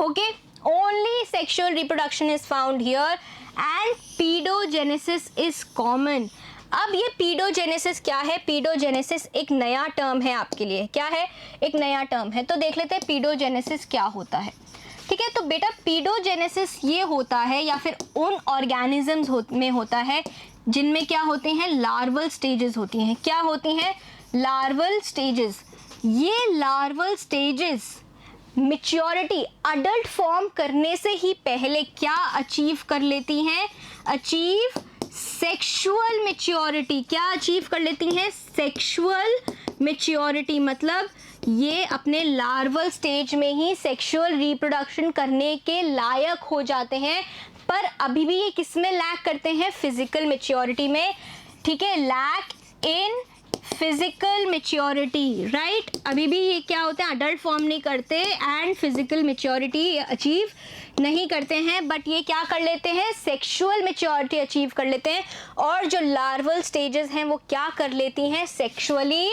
okay, only sexual reproduction is found here and paedogenesis is common. अब ये पीडोजेनेसिस क्या है, पीडोजेनेसिस एक नया टर्म है आपके लिए, क्या है, एक नया टर्म है। तो देख लेते हैं पीडोजेनेसिस क्या होता है। ठीक है, तो बेटा पीडोजेनेसिस ये होता है या फिर उन ऑर्गेनिजम्स में होता है जिनमें क्या होते हैं, लार्वल स्टेजेस होती हैं। क्या होती हैं, लार्वल स्टेजेस। ये larval stages maturity, adult form करने से ही पहले क्या अचीव कर लेती हैं, अचीव सेक्सुअल मैच्योरिटी। क्या अचीव कर लेती हैं, सेक्सुअल मैच्योरिटी। मतलब ये अपने लार्वल स्टेज में ही सेक्सुअल रिप्रोडक्शन करने के लायक हो जाते हैं, पर अभी भी ये किस में लैक करते हैं, फिजिकल मैच्योरिटी में। ठीक है, lack in physical maturity, right. अभी भी ये क्या होते हैं, अडल्ट फॉर्म नहीं करते एंड फिजिकल मैच्योरिटी अचीव नहीं करते हैं, बट ये क्या कर लेते हैं, सेक्सुअल मैच्योरिटी अचीव कर लेते हैं। और जो लार्वल स्टेजेस हैं वो क्या कर लेती हैं, सेक्सुअली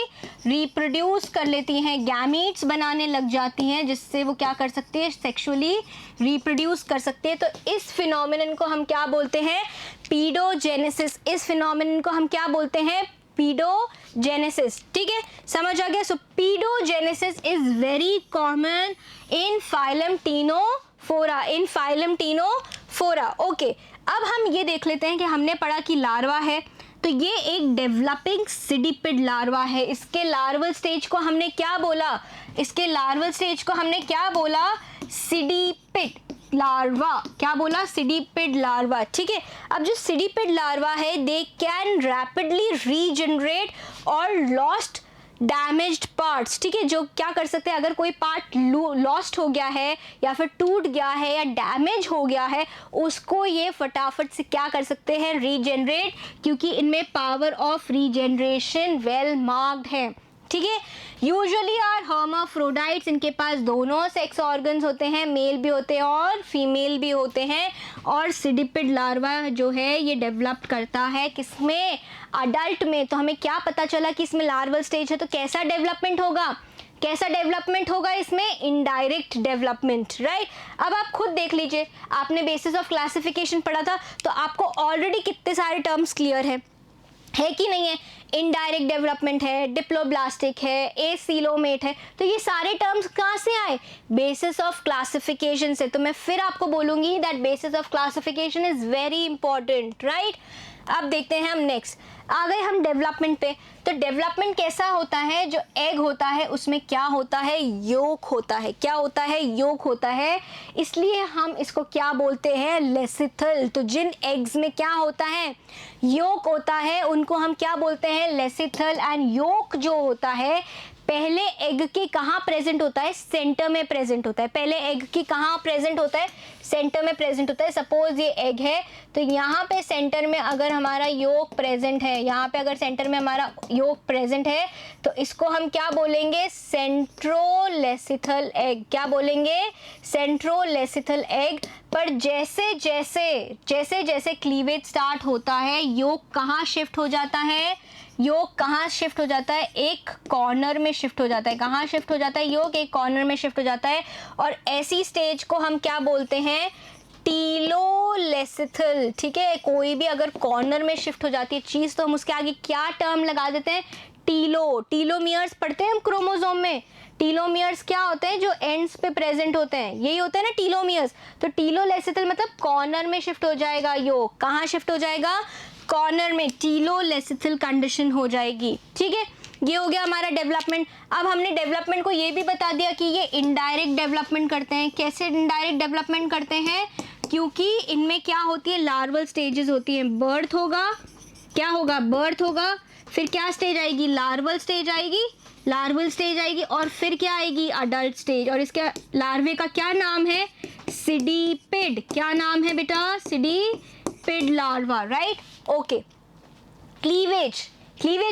रिप्रोड्यूस कर लेती हैं, गैमीट्स बनाने लग जाती हैं, जिससे वो क्या कर सकती है, सेक्सुअली रिप्रोड्यूस कर सकते हैं। तो इस फिनोमिनन को हम क्या बोलते हैं, पीडोजेनेसिस। इस फिनोमिनन को हम क्या बोलते हैं, पीडोजेनेसिस। ठीक है, समझ आ गया। So paedogenesis is very common in phylum ctenophora, in phylum ctenophora. Okay, अब हम ये देख लेते हैं कि हमने पढ़ा कि लार्वा है, तो ये एक डेवलपिंग सिडिपिड लार्वा है। इसके लार्वल स्टेज को हमने क्या बोला, इसके लार्वल स्टेज को हमने क्या बोला, सिडिपिड लार्वा। क्या बोला, सिडिपिड लार्वा। ठीक है, अब जो सिडिपिड लार्वा है दे कैन रैपिडली रीजनरेट और लॉस्ट डैमेज्ड पार्ट्स। ठीक है, जो क्या कर सकते हैं, अगर कोई पार्ट लॉस्ट हो गया है या फिर टूट गया है या डैमेज हो गया है, उसको ये फटाफट से क्या कर सकते हैं, रीजनरेट, क्योंकि इनमें power of regeneration well marked है। ठीक है। यूजुअली आर हर्माफ्रोडाइट्स, इनके पास दोनों सेक्स ऑर्गन्स होते हैं, मेल भी होते हैं और फीमेल भी होते हैं। और सिडिपिड लार्वा जो है ये डेवलप करता है किसमें, अडल्ट में। तो हमें क्या पता चला कि इसमें लार्वल स्टेज है, तो कैसा डेवलपमेंट होगा, कैसा डेवलपमेंट होगा इसमें, इनडायरेक्ट डेवलपमेंट, राइट। अब आप खुद देख लीजिए, आपने बेसिस ऑफ क्लासिफिकेशन पढ़ा था, तो आपको ऑलरेडी कितने सारे टर्म्स क्लियर है कि नहीं है। इनडायरेक्ट डेवलपमेंट है, डिप्लोब्लास्टिक है, एसीलोमेट है, तो ये सारे टर्म्स कहाँ से आए, बेसिस ऑफ क्लासिफिकेशन से। तो मैं फिर आपको बोलूंगी that basis of classification is very important, right. अब देखते हैं हम नेक्स्ट, आ गए हम डेवलपमेंट पे। तो डेवलपमेंट कैसा होता है, जो एग होता है उसमें क्या होता है, योक होता है। क्या होता है, योक होता है, इसलिए हम इसको क्या बोलते हैं, लेसिथल। तो जिन एग्स में क्या होता है, योक होता है, उनको हम क्या बोलते हैं, लेसिथल। एंड योक जो होता है पहले एग के कहाँ प्रेजेंट होता है, सेंटर में प्रेजेंट होता है। पहले एग की कहाँ प्रेजेंट होता है, सेंटर में प्रेजेंट होता है। सपोज ये एग है, तो यहाँ पे सेंटर में अगर हमारा योक प्रेजेंट है, यहाँ पे अगर सेंटर में हमारा योक प्रेजेंट है, तो इसको हम क्या बोलेंगे, सेंट्रोलेसिथल एग। क्या बोलेंगे, सेंट्रोलेसिथल एग। पर जैसे जैसे क्लीवेज स्टार्ट होता है, योक कहाँ शिफ्ट हो जाता है, योग कहाँ शिफ्ट हो जाता है, एक कॉर्नर में शिफ्ट हो जाता है। कहाँ शिफ्ट हो जाता है, योग एक कॉर्नर में शिफ्ट हो जाता है। और ऐसी स्टेज को हम क्या बोलते हैं, टीलोलेसिथल। ठीक है, कोई भी अगर कॉर्नर में शिफ्ट हो जाती है चीज़, तो हम उसके आगे क्या टर्म लगा देते हैं, टीलोमियर्स पढ़ते हैं हम क्रोमोसोम में। टीलोमियर्स क्या होते हैं, जो एंड्स पे प्रेजेंट होते हैं, यही होता है ना टीलोमियर्स। तो टीलोलेसिथल मतलब कॉर्नर में शिफ्ट हो जाएगा योग। कहाँ शिफ्ट हो जाएगा, कॉर्नर में, टीलोलेसिथल कंडीशन हो जाएगी। ठीक है, ये हो गया हमारा डेवलपमेंट। अब हमने डेवलपमेंट को ये भी बता दिया कि ये इनडायरेक्ट डेवलपमेंट करते हैं। कैसे इनडायरेक्ट डेवलपमेंट करते हैं, क्योंकि इनमें क्या होती है, लार्वल स्टेजेस होती हैं। बर्थ होगा, क्या होगा, बर्थ होगा, फिर क्या स्टेज आएगी, लार्वल स्टेज आएगी, लार्वल स्टेज आएगी, और फिर क्या आएगी, अडल्ट स्टेज। और इसके लार्वे का क्या नाम है, सिडिपिड। क्या नाम है बेटा, सिडिपिड लार्वा, राइट। ओके, क्लीवेज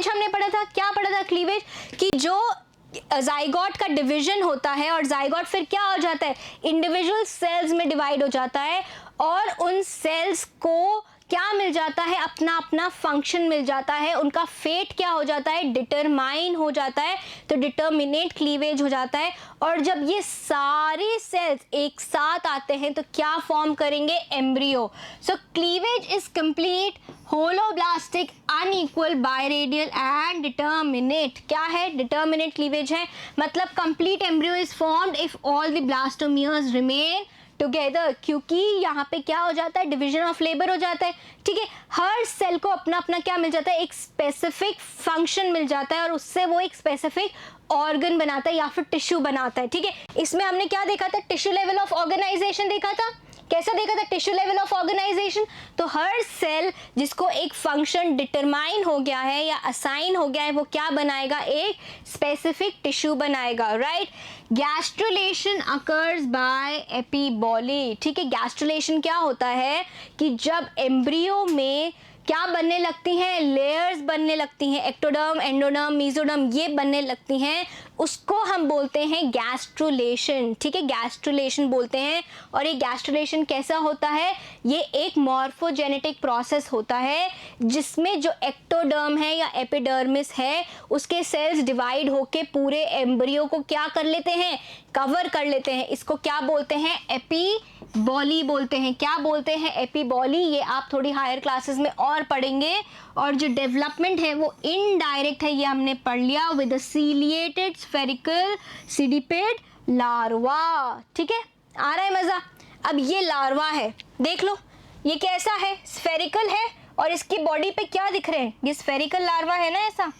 हमने पढ़ा था, क्या पढ़ा था, क्लीवेज कि जो जाइगोट का डिवीजन होता है, और जाइगोट फिर क्या हो जाता है, इंडिविजुअल सेल्स में डिवाइड हो जाता है, और उन सेल्स को क्या मिल जाता है, अपना अपना फंक्शन मिल जाता है, उनका फेट क्या हो जाता है, डिटरमाइन हो जाता है। तो डिटर्मिनेट क्लीवेज हो जाता है। और जब ये सारे सेल्स एक साथ आते हैं तो क्या फॉर्म करेंगे, embryo. So cleavage is complete, holoblastic, unequal, biradial and determinate. क्या है, डिटर्मिनेट क्लीवेज है, मतलब complete embryo is formed if all the blastomeres remain together. क्योंकि यहाँ पे क्या हो जाता है, डिवीजन ऑफ लेबर हो जाता है। ठीक है, हर सेल को अपना अपना क्या मिल जाता है, एक स्पेसिफिक फंक्शन मिल जाता है, और उससे वो एक स्पेसिफिक ऑर्गन बनाता है या फिर टिश्यू बनाता है। ठीक है, इसमें हमने क्या देखा था, टिश्यू लेवल ऑफ ऑर्गेनाइजेशन देखा था। कैसा देखा था, टिश्यू लेवल ऑफ ऑर्गेनाइजेशन। तो हर सेल जिसको एक फंक्शन डिटरमाइन हो गया है या असाइन हो गया है, वो क्या बनाएगा, एक स्पेसिफिक टिश्यू बनाएगा, right. Gastrulation occurs by epiboly. ठीक है, गैस्ट्रुलेशन क्या होता है कि जब एम्ब्रियो में क्या बनने लगती हैं, लेयर्स बनने लगती हैं, एक्टोडर्म, एंडोडर्म, मेसोडर्म, ये बनने लगती हैं, उसको हम बोलते हैं गैस्ट्रुलेशन। ठीक है, गैस्ट्रुलेशन बोलते हैं। और ये गैस्ट्रुलेशन कैसा होता है, ये एक मॉर्फोजेनेटिक प्रोसेस होता है, जिसमें जो एक्टोडर्म है या एपिडर्मिस है, उसके सेल्स डिवाइड होके पूरे एम्ब्रियो को क्या कर लेते हैं, कवर कर लेते हैं। इसको क्या बोलते हैं, एपीबॉली बोलते हैं। क्या बोलते हैं, एपीबॉली। ये आप थोड़ी हायर क्लासेस में और पढ़ेंगे। और जो डेवलपमेंट है वो इनडायरेक्ट है, ये हमने पढ़ लिया, विद सीलिएटेड स्फेरिकल सिडिपिड लार्वा। ठीक है, आ रहा है मजा। अब ये लार्वा है, देख लो ये कैसा है, स्फेरिकल है, और इसकी बॉडी पे क्या दिख रहे हैं, ये स्फेरिकल लार्वा है ना, ऐसा,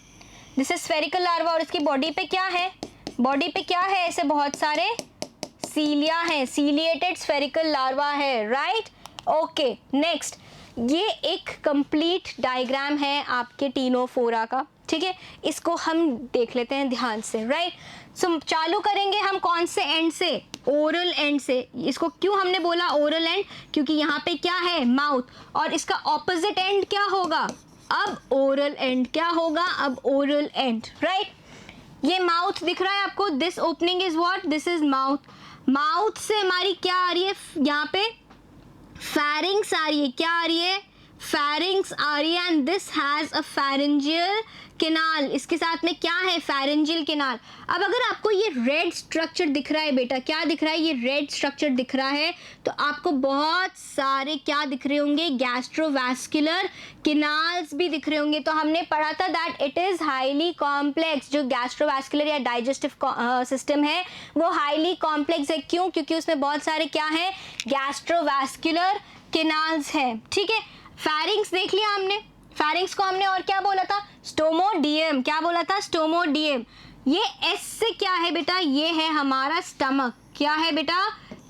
दिस इज स्फेरिकल लार्वा। और इसकी बॉडी पे क्या है, बॉडी पे क्या है, ऐसे बहुत सारे सीलिया है, सीलिएटेड स्फेरिकल लार्वा है, राइट। ओके, नेक्स्ट, ये एक कंप्लीट डायग्राम है आपके टीनोफोरा का। ठीक है, इसको हम देख लेते हैं ध्यान से, राइट। सो चालू करेंगे हम कौन से एंड से, ओरल एंड से। इसको क्यों हमने बोला ओरल एंड, क्योंकि यहाँ पे क्या है, माउथ, और इसका ऑपोजिट एंड क्या होगा, अब ओरल एंड। क्या होगा, अब ओरल एंड, राइट। ये माउथ दिख रहा है आपको, this opening is what, this is mouth. Mouth से हमारी क्या आ रही है, यहाँ पे फेरिंग्स आ रही है, क्या आ रही है, फेरिंग्स आ रही है, and this has a pharyngeal canal, इसके साथ में क्या है, फेरेंजियल केनाल। अब अगर आपको ये रेड स्ट्रक्चर दिख रहा है बेटा, क्या दिख रहा है, ये रेड स्ट्रक्चर दिख रहा है, तो आपको बहुत सारे क्या दिख रहे होंगे, गैस्ट्रोवैस्कुलर केनाल्स भी दिख रहे होंगे। तो हमने पढ़ा था that it is highly complex, जो गैस्ट्रोवैस्कुलर या डाइजेस्टिव सिस्टम है वो हाईली कॉम्प्लेक्स है। क्यों? क्योंकि उसमें बहुत सारे क्या है, गैस्ट्रोवैस्कुलर केनाल्स हैं। ठीक है, फेरिंग्स देख लिया हमने, फेरिंग्स को हमने और क्या बोला था, स्टोमोडियम, क्या बोला था, स्टोमोडियम। ये एस से क्या है बेटा, ये है हमारा स्टमक, क्या है बेटा,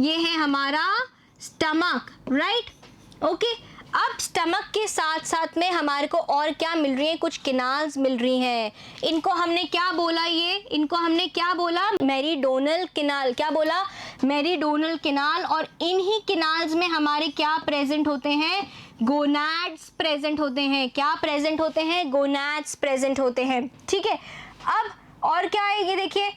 ये है हमारा स्टमक, राइट, ओके। अब स्टमक के साथ साथ में हमारे को और क्या मिल रही है, कुछ केनाल्स मिल रही हैं। इनको हमने क्या बोला, ये इनको हमने क्या बोला, मेरिडोनल केनाल, क्या बोला, मेरिडोनल केनाल। और इन्हीं केनाल्स में हमारे क्या प्रेजेंट होते हैं, गोनाड्स प्रेजेंट होते हैं, क्या प्रेजेंट होते हैं, गोनाड्स प्रेजेंट होते हैं। ठीक है, अब और क्या है, ये देखिए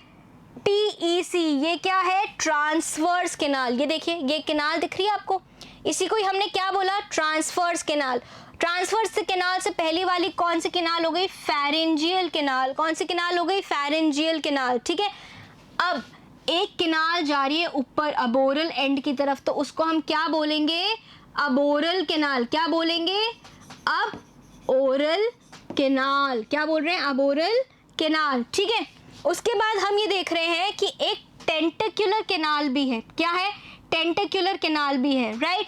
TEC, ये क्या है, ट्रांसवर्स केनाल। ये देखिए ये केनाल दिख रही है आपको, इसी को ही हमने क्या बोला, ट्रांसवर्स केनाल। ट्रांसवर्स केनाल से पहली वाली कौन सी केनाल हो गई, फेरेंजियल केनाल। कौन सी केनाल हो गई, फेरेंजियल केनाल। ठीक है, अब एक केनाल जा रही है ऊपर अबोरल एंड की तरफ, तो उसको हम क्या बोलेंगे, अबोरल केनाल। क्या बोलेंगे, अब ओरल केनाल, क्या बोल रहे हैं, अबोरल केनाल। ठीक है, उसके बाद हम ये देख रहे हैं कि एक टेंटिकुलर केनाल भी है, क्या है, टेंटिकुलर केनाल भी है, राइट।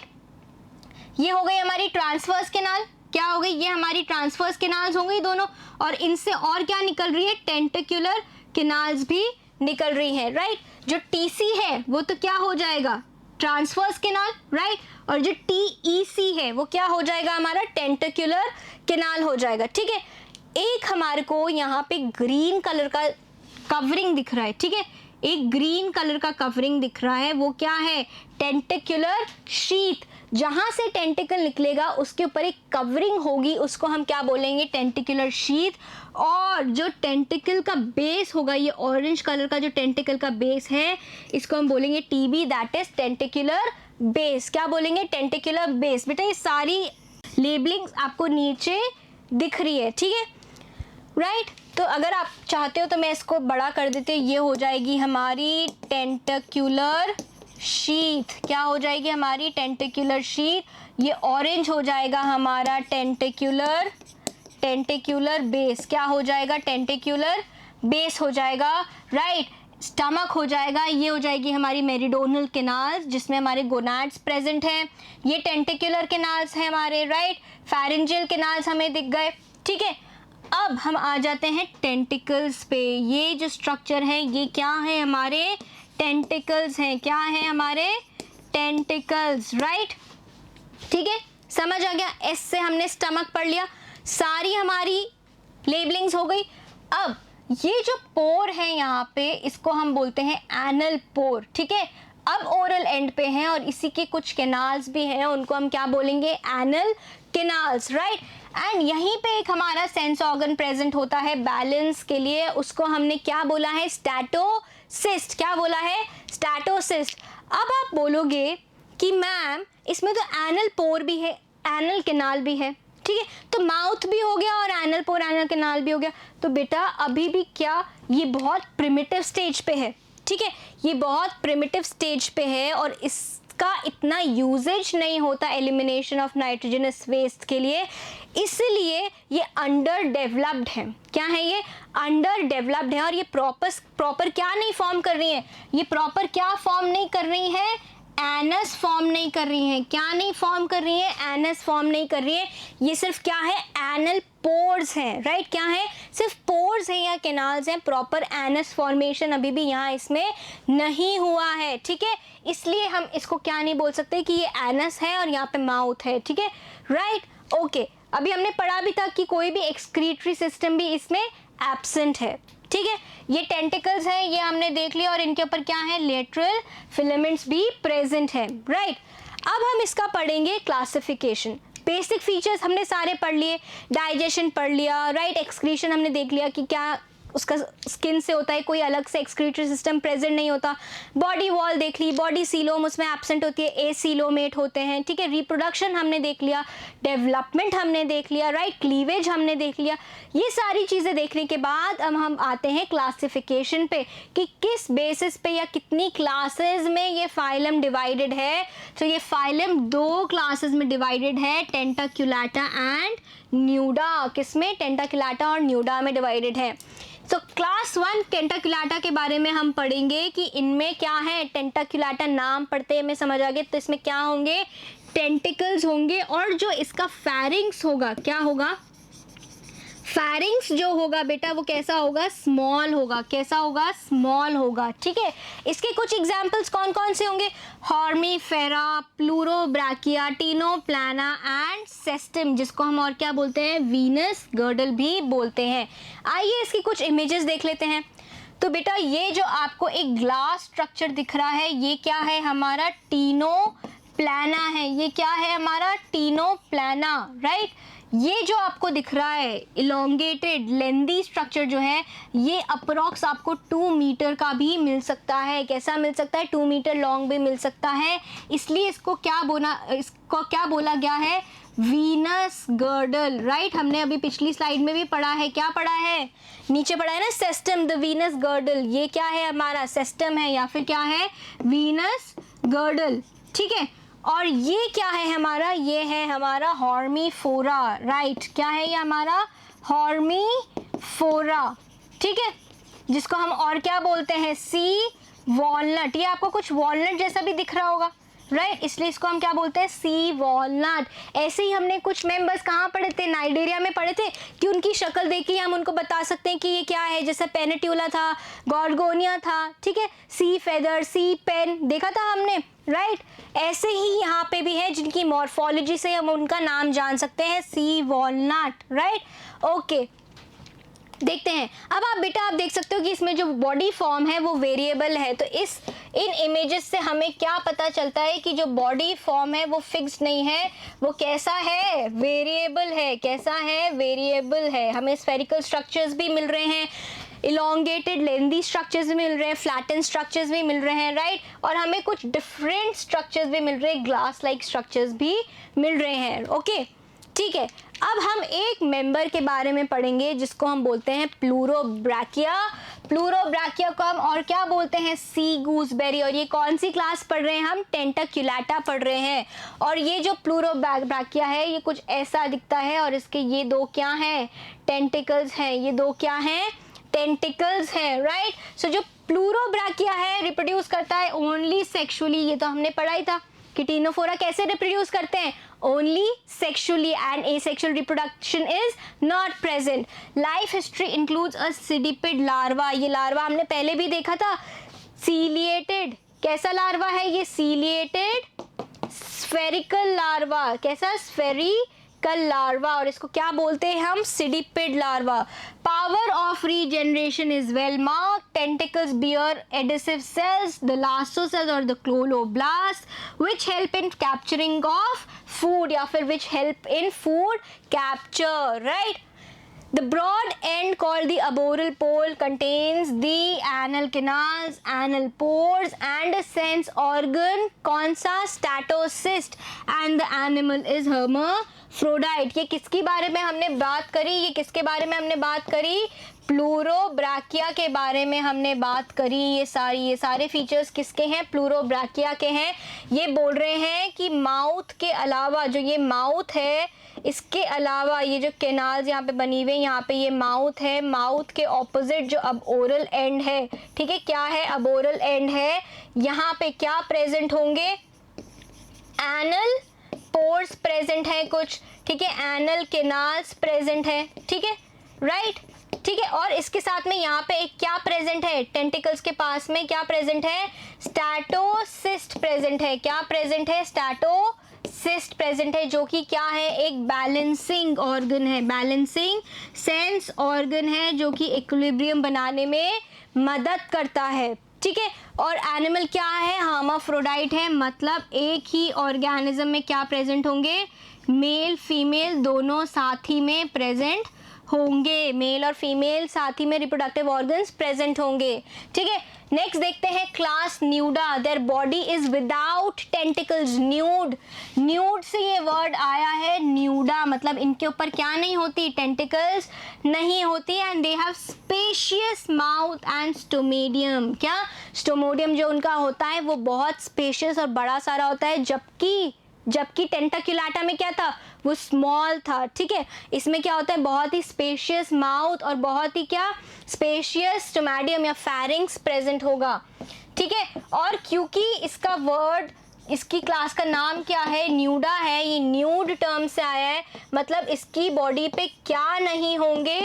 ये हो गई हमारी ट्रांसवर्स केनाल, क्या हो गई, ये हमारी ट्रांसवर्स केनाल्स हो गई दोनों, और इनसे और क्या निकल रही है, टेंटिकुलर केनाल्स भी निकल रही है, राइट। जो TC है वो तो क्या हो जाएगा, ट्रांसवर्स केनाल, राइट, और जो TEC है वो क्या हो जाएगा, हमारा टेंटिकुलर केनाल हो जाएगा। ठीक है, एक हमारे को यहाँ पे ग्रीन कलर का कवरिंग दिख रहा है, ठीक है, एक ग्रीन कलर का कवरिंग दिख रहा है, वो क्या है, टेंटिकुलर शीथ। जहां से टेंटिकल निकलेगा उसके ऊपर एक कवरिंग होगी, उसको हम क्या बोलेंगे, टेंटिकुलर शीथ। और जो टेंटिकल का बेस होगा, ये ऑरेंज कलर का जो टेंटिकल का बेस है, इसको हम बोलेंगे TB, दैट इज टेंटिकुलर बेस। क्या बोलेंगे, टेंटिकुलर बेस। बेटा ये सारी लेबलिंग्स आपको नीचे दिख रही है, ठीक है, राइट। तो अगर आप चाहते हो तो मैं इसको बड़ा कर देती हूँ, ये हो जाएगी हमारी टेंटिकुलर शीथ। क्या हो जाएगी हमारी टेंटिकुलर शीथ। ये ऑरेंज हो जाएगा हमारा टेंटिकुलर बेस। क्या हो जाएगा, टेंटिकुलर बेस हो जाएगा, राइट। स्टमक हो जाएगा, ये हो जाएगी हमारी मेरिडोनल केनाल्स जिसमें हमारे गोनाड्स प्रेजेंट हैं। ये टेंटिकुलर केनाल्स हैं हमारे, राइट। फेरेंजियल केनाल्स हमें दिख गए, ठीक है। अब हम आ जाते हैं टेंटिकल्स पे। ये जो स्ट्रक्चर है ये क्या है, हमारे टेंटिकल्स हैं। क्या है, हमारे टेंटिकल्स, राइट, ठीक है, समझ आ गया। एस से हमने स्टमक पढ़ लिया, सारी हमारी लेबलिंग्स हो गई। अब ये जो पोर है यहाँ पे, इसको हम बोलते हैं एनल पोर, ठीक है। अब ओरल एंड पे हैं और इसी के कुछ केनाल्स भी हैं, उनको हम क्या बोलेंगे, एनल केनाल्स, राइट। एंड यहीं पे एक हमारा सेंस ऑर्गन प्रेजेंट होता है बैलेंस के लिए, उसको हमने क्या बोला है, स्टैटोसिस्ट। क्या बोला है, स्टैटोसिस्ट। अब आप बोलोगे कि मैम इसमें तो एनल पोर भी है, एनल केनाल भी है, ठीक है, तो माउथ भी हो गया और एनल पोर एनल केनाल भी हो गया। तो बेटा अभी भी क्या, ये बहुत प्रिमिटिव स्टेज पे है, ठीक है, ये बहुत प्रिमिटिव स्टेज पे है और इसका इतना यूजेज नहीं होता एलिमिनेशन ऑफ नाइट्रोजनस वेस्ट के लिए, इसलिए ये अंडर डेवलप्ड है। क्या है, ये अंडर डेवलप्ड है। और ये प्रॉपर क्या नहीं फॉर्म कर रही है, ये प्रॉपर क्या फॉर्म नहीं कर रही है, एनस फॉर्म नहीं कर रही है। क्या नहीं फॉर्म कर रही है, एनस फॉर्म नहीं कर रही है। ये सिर्फ क्या है, एनल पोर्स हैं, राइट। क्या है, सिर्फ पोर्स हैं या केनाल्स हैं, प्रॉपर एनस फॉर्मेशन अभी भी यहाँ इसमें नहीं हुआ है, ठीक है। इसलिए हम इसको क्या नहीं बोल सकते कि ये एनस है और यहाँ पे माउथ है, ठीक है, राइट, ओके। अभी हमने पढ़ा भी था कि कोई भी एक्सक्रीटरी सिस्टम भी इसमें एब्सेंट है, ठीक है। ये टेंटिकल्स हैं, ये हमने देख लिया, और इनके ऊपर क्या है, लेटरल फिलामेंट्स भी प्रेजेंट है, राइट। अब हम इसका पढ़ेंगे क्लासिफिकेशन। बेसिक फीचर्स हमने सारे पढ़ लिए, डाइजेशन पढ़ लिया, राइट, एक्सक्रीशन हमने देख लिया कि क्या उसका स्किन से होता है, कोई अलग से एक्सक्रीटरी सिस्टम प्रेजेंट नहीं होता। बॉडी वॉल देख ली, बॉडी सीलोम उसमें एब्सेंट होती है, एसीलोमेट होते हैं, ठीक है। रिप्रोडक्शन हमने देख लिया, डेवलपमेंट हमने देख लिया, राइट, क्लीवेज हमने देख लिया। ये सारी चीज़ें देखने के बाद अब हम आते हैं क्लासिफिकेशन पे कि किस बेसिस पे या कितनी क्लासेस में ये फाइलम डिवाइडेड है। तो ये फाइलम 2 क्लासेस में डिवाइडेड है, टेंटाक्युलाटा एंड न्यूडा। किसमें? टेंटाक्युलाटा और न्यूडा में डिवाइडेड है। तो क्लास 1 टेंटाक्युलाटा के बारे में हम पढ़ेंगे कि इनमें क्या है। टेंटाक्युलाटा नाम पढ़ते हमें समझ आ गया, तो इसमें क्या होंगे? टेंटिकल्स होंगे, और जो इसका फेरिंग्स होगा, क्या होगा? फेरिंग्स जो होगा बेटा वो कैसा होगा? स्मॉल होगा। कैसा होगा? स्मॉल होगा, ठीक है। इसके कुछ एग्जांपल्स कौन कौन से होंगे? हॉर्मीफेरा, प्लूरोब्रैकिया, टिनोप्लाना एंड सेस्टम, जिसको हम और क्या बोलते हैं? वीनस गर्डल भी बोलते हैं। आइए इसकी कुछ इमेजेस देख लेते हैं। तो बेटा ये जो आपको एक ग्लास स्ट्रक्चर दिख रहा है, ये क्या है? हमारा टिनोप्लाना है। ये क्या है? हमारा टिनोप्लाना, राइट। ये जो आपको दिख रहा है इलोंगेटेड लेंदी स्ट्रक्चर जो है, ये अप्रॉक्स आपको 2 मीटर का भी मिल सकता है। कैसा मिल सकता है? 2 मीटर लॉन्ग भी मिल सकता है। इसलिए इसको क्या बोला गया है? Venus girdle, right. हमने अभी पिछली स्लाइड में भी पढ़ा है, क्या पढ़ा है? नीचे पढ़ा है ना, सेस्टम, द वीनस गर्डल। ये क्या है? हमारा सेस्टम है या फिर क्या है? वीनस गर्डल, ठीक है। और ये क्या है हमारा? ये है हमारा हॉर्मीफोरा, राइट। क्या है ये हमारा? हॉर्मीफोरा, ठीक है, जिसको हम और क्या बोलते हैं? सी वॉलनट। ये आपको कुछ वॉलनट जैसा भी दिख रहा होगा, राइट, इसलिए इसको हम क्या बोलते हैं? सी वॉलनट। ऐसे ही हमने कुछ मेंबर्स कहाँ पढ़े थे? नाइजीरिया में पढ़े थे कि उनकी शक्ल देख के हम उनको बता सकते हैं कि ये क्या है। जैसे पेनेट्यूला था, गॉर्गोनिया था, ठीक है, सी फेदर, सी पेन देखा था हमने, राइट। ऐसे ही यहाँ पे भी है जिनकी मॉर्फोलॉजी से हम उनका नाम जान सकते हैं, सी वॉलनट, राइट। ओके, देखते हैं। अब आप बेटा आप देख सकते हो कि इसमें जो बॉडी फॉर्म है वो वेरिएबल है। तो इन इमेजेस से हमें क्या पता चलता है कि जो बॉडी फॉर्म है वो फिक्स्ड नहीं है, वो कैसा है? वेरिएबल है। कैसा है? वेरिएबल है। हमें स्फेरिकल स्ट्रक्चर्स भी मिल रहे हैं, इलोंगेटेड लेंदी स्ट्रक्चर्स भी मिल रहे हैं, फ्लैटन स्ट्रक्चर्स भी मिल रहे हैं, राइट। और हमें कुछ डिफरेंट स्ट्रक्चर्स भी मिल रहे हैं, ग्लास लाइक स्ट्रक्चर्स भी मिल रहे हैं। ओके, ठीक है। अब हम एक मेंबर के बारे में पढ़ेंगे जिसको हम बोलते हैं प्लूरोब्रैकिया। प्लूरोब्रैकिया को हम और क्या बोलते हैं? सी गूसबेरी। और ये कौन सी क्लास पढ़ रहे हैं हम? टेंटाक्युलाटा पढ़ रहे हैं। और ये जो प्लूरोब्रैकिया है ये कुछ ऐसा दिखता है, और इसके ये 2 क्या हैं? टेंटिकल्स हैं। ये 2 क्या हैं? टेंटिकल्स हैं, राइट। सो जो प्लूरोब्रैकिया है रिप्रोड्यूस करता है ओनली सेक्सुअली। ये तो हमने पढ़ा ही था कि टिनोफोरा कैसे रिप्रोड्यूस करते हैं? Only sexually, and asexual reproduction is not present. Life history includes a cydippid larva. ये लार्वा हमने पहले भी देखा था, सीलिएटेड। कैसा लार्वा है ये? Ciliated spherical larva. कैसा? Spherical larva. और इसको क्या बोलते हैं हम? Cydippid larva. Power of regeneration is well marked. Tentacles bear adhesive cells, the elastocells or the chloroplasts, which help in capturing of food या फिर which help in food capture, right? The broad end called the arboreal pole contains the anal canals, anal pores and a sense organ, कौन सा? statocyst, and the animal is hermaphrodite. ये किसके बारे में हमने बात करी? ये किसके बारे में हमने बात करी? प्लूरोब्रैकिया के बारे में हमने बात करी। ये सारे फीचर्स किसके हैं? प्लूरोब्रैकिया के हैं। ये बोल रहे हैं कि माउथ के अलावा, जो ये माउथ है इसके अलावा ये जो कैनाल्स यहाँ पे बनी हुए, यहाँ पे ये माउथ है, माउथ के ऑपोजिट जो अब ओरल एंड है, ठीक है, क्या है? अब ओरल एंड है। यहाँ पे क्या प्रेजेंट होंगे? एनल पोर्स प्रेजेंट है कुछ, ठीक है, एनल कैनाल्स प्रेजेंट है, ठीक है, राइट, ठीक है। और इसके साथ में यहाँ पे एक क्या प्रेजेंट है? टेंटिकल्स के पास में क्या प्रेजेंट है? स्टैटोसिस्ट प्रेजेंट है। क्या प्रेजेंट है? स्टैटोसिस्ट प्रेजेंट है, जो कि क्या है? एक बैलेंसिंग ऑर्गन है, बैलेंसिंग सेंस ऑर्गन है, जो कि इक्विलिब्रियम बनाने में मदद करता है, ठीक है। और एनिमल क्या है? हर्माफ्रोडाइट है, मतलब एक ही ऑर्गेनिज्म में क्या प्रेजेंट होंगे? मेल फीमेल दोनों साथ ही में प्रेजेंट होंगे, मेल और फीमेल, साथ ही में रिप्रोडक्टिव ऑर्गन्स प्रेजेंट होंगे। ठीक है, नेक्स्ट देखते हैं class न्यूडा। Their body is without tentacles. Nude, nude से ये वर्ड आया है न्यूडा, मतलब इनके ऊपर क्या नहीं होती, टेंटिकल्स नहीं होती। And they have spacious mouth and stomodeum. क्या, स्टोमोडियम जो उनका होता है वो बहुत स्पेशियस और बड़ा सारा होता है, जबकि टेंटाक्युलाटा में क्या था, वो स्मॉल था। ठीक है, इसमें क्या होता है, बहुत ही स्पेशियस माउथ और बहुत ही क्या, स्पेशियस स्टोमेडियम या फेरिंग्स प्रेजेंट होगा। ठीक है, और क्योंकि इसका वर्ड, इसकी क्लास का नाम क्या है, न्यूडा है, ये न्यूड टर्म से आया है, मतलब इसकी बॉडी पे क्या नहीं होंगे,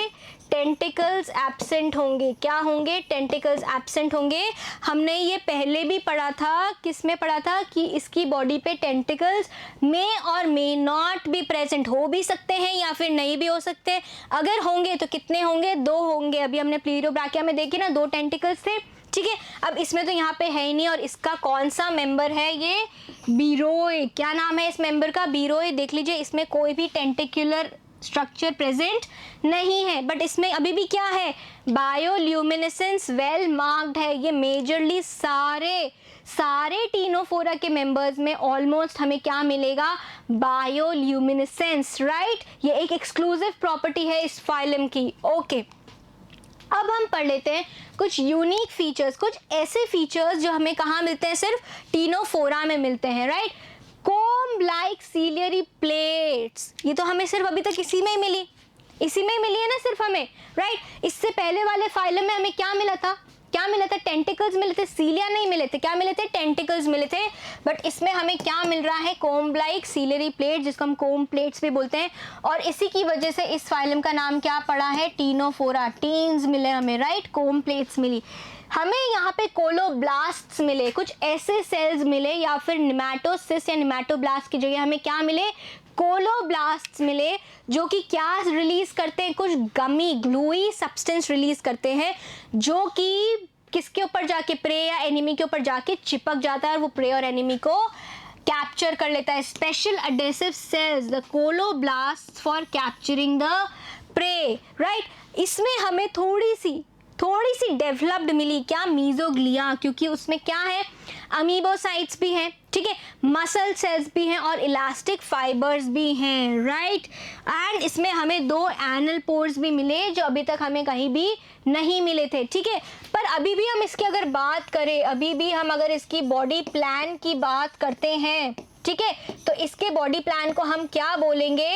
टेंटिकल्स एब्सेंट होंगे। क्या होंगे, टेंटिकल्स एब्सेंट होंगे। हमने ये पहले भी पढ़ा था, किस में पढ़ा था, कि इसकी बॉडी पे टेंटिकल्स मे और मे नॉट भी प्रेजेंट, हो भी सकते हैं या फिर नहीं भी हो सकते। अगर होंगे तो कितने होंगे, 2 होंगे। अभी हमने प्लीरोब्रैकिया में देखे ना, 2 टेंटिकल्स थे। ठीक है, अब इसमें तो यहाँ पे है ही नहीं। और इसका कौन सा मेंबर है, ये बीरोए। क्या नाम है इस मेंबर का, बीरोए। देख लीजिए, इसमें कोई भी टेंटिकुलर स्ट्रक्चर प्रेजेंट नहीं है, बट इसमें अभी भी क्या है, बायोल्यूमिनेसेंस वेल मार्क्ड है। ये मेजरली सारे टीनोफोरा के मेंबर्स में ऑलमोस्ट हमें क्या मिलेगा, बायोल्यूमिनेसेंस, राइट। ये एक एक्सक्लूसिव प्रॉपर्टी है इस फाइलम की। ओके, अब हम पढ़ लेते हैं कुछ यूनिक फीचर्स, कुछ ऐसे फीचर्स जो हमें कहाँ मिलते हैं, सिर्फ टीनोफोरा में मिलते हैं, right. Comb like ciliary plates, ये तो हमें सिर्फ अभी तक इसी में ही मिली है ना सिर्फ हमें, राइट। इससे पहले वाले फाइलम में हमें क्या मिला था, टेंटिकल्स मिले थे, सीलिया नहीं मिले थे। क्या मिले थे, टेंटिकल्स मिले थे। बट इसमें हमें क्या मिल रहा है, कोम्ब लाइक सीलियरी प्लेट, जिसको हम कोम्ब प्लेट्स भी बोलते हैं। और इसी की वजह से इस फाइलम का नाम क्या पड़ा है, टीनोफोरा। टीन्स मिले हमें, राइट, कोम्ब प्लेट्स मिली हमें। यहाँ पे कोलोब्लास्ट्स मिले, कुछ ऐसे सेल्स मिले, या फिर निमैटोसिस या निमैटोब्लास्ट की जगह हमें क्या मिले, कोलोब्लास्ट्स मिले, जो कि क्या रिलीज करते हैं, कुछ गमी ग्लूई सब्सटेंस रिलीज करते हैं, जो कि किसके ऊपर जाके, प्रे या एनिमी के ऊपर जाके चिपक जाता है और वो प्रे और एनिमी को कैप्चर कर लेता है। Special adhesive cells, the colloblast for capturing the prey, right. इसमें हमें थोड़ी सी डेवलप्ड मिली, क्या, मीजोग्लिया, क्योंकि उसमें क्या है, अमीबोसाइट्स भी हैं, ठीक है, मसल सेल्स भी हैं और इलास्टिक फाइबर्स भी हैं, राइट। एंड इसमें हमें 2 एनल पोर्स भी मिले, जो अभी तक हमें कहीं भी नहीं मिले थे, ठीक है। पर अभी भी हम इसकी अगर बात करें, अभी भी हम अगर इसकी बॉडी प्लान की बात करते हैं, ठीक है, तो इसके बॉडी प्लान को हम क्या बोलेंगे,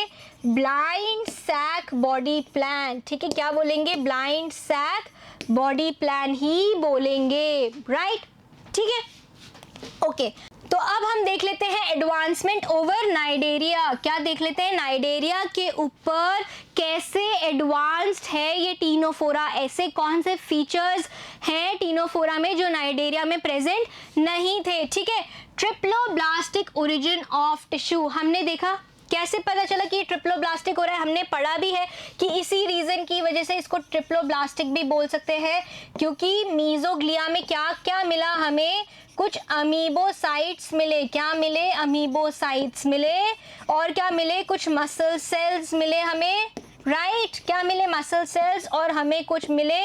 ब्लाइंड सैक बॉडी प्लान, ठीक है। क्या बोलेंगे, ब्लाइंड सैक बॉडी प्लान ही बोलेंगे, राइट, ठीक है। ओके, तो अब हम देख लेते हैं एडवांसमेंट ओवर नाइडेरिया। क्या देख लेते हैं, नाइडेरिया के ऊपर कैसे एडवांस्ड है ये टीनोफोरा, ऐसे कौन से फीचर्स हैं टीनोफोरा में जो नाइडेरिया में प्रेजेंट नहीं थे, ठीक है। ट्रिप्लोब्लास्टिक ओरिजिन ऑफ टिश्यू, हमने देखा कैसे पता चला कि ये ट्रिप्लोब्लास्टिक हो रहा है, हमने पढ़ा भी है कि इसी रीजन की वजह से इसको ट्रिप्लोब्लास्टिक भी बोल सकते हैं, क्योंकि मीजोग्लिया में क्या क्या मिला हमें, कुछ अमीबोसाइट्स मिले, क्या मिले, अमीबोसाइट्स मिले, और क्या मिले, कुछ मसल सेल्स मिले हमें, राइट, क्या मिले, मसल सेल्स, और हमें कुछ मिले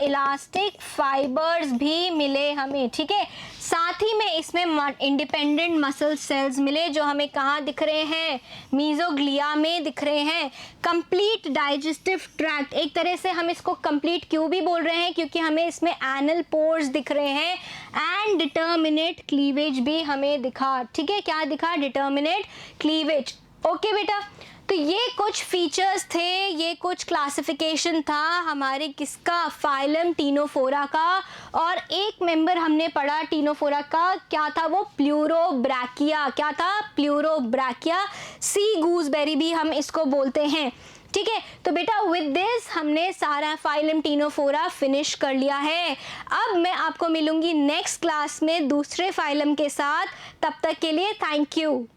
इलास्टिक फाइबर्स भी मिले हमें, ठीक है। साथ ही में इसमें इंडिपेंडेंट मसल सेल्स मिले, जो हमें कहाँ दिख रहे हैं, मीजोग्लिया में दिख रहे हैं। कंप्लीट डाइजेस्टिव ट्रैक्ट, एक तरह से हम इसको कंप्लीट क्यों भी बोल रहे हैं, क्योंकि हमें इसमें एनल पोर्स दिख रहे हैं। एंड डिटर्मिनेट क्लीवेज भी हमें दिखा, ठीक है, क्या दिखा, डिटर्मिनेट क्लीवेज। ओके बेटा, तो ये कुछ फीचर्स थे, ये कुछ क्लासिफिकेशन था हमारे किसका, फाइलम टीनोफोरा का। और एक मेंबर हमने पढ़ा टीनोफोरा का, क्या था वो, प्लूरोब्रैकिया। क्या था, प्लूरोब्रैकिया, सी गूसबेरी भी हम इसको बोलते हैं, ठीक है। तो बेटा विद दिस हमने सारा फाइलम टीनोफोरा फिनिश कर लिया है। अब मैं आपको मिलूंगी नेक्स्ट क्लास में दूसरे फाइलम के साथ, तब तक के लिए थैंक यू।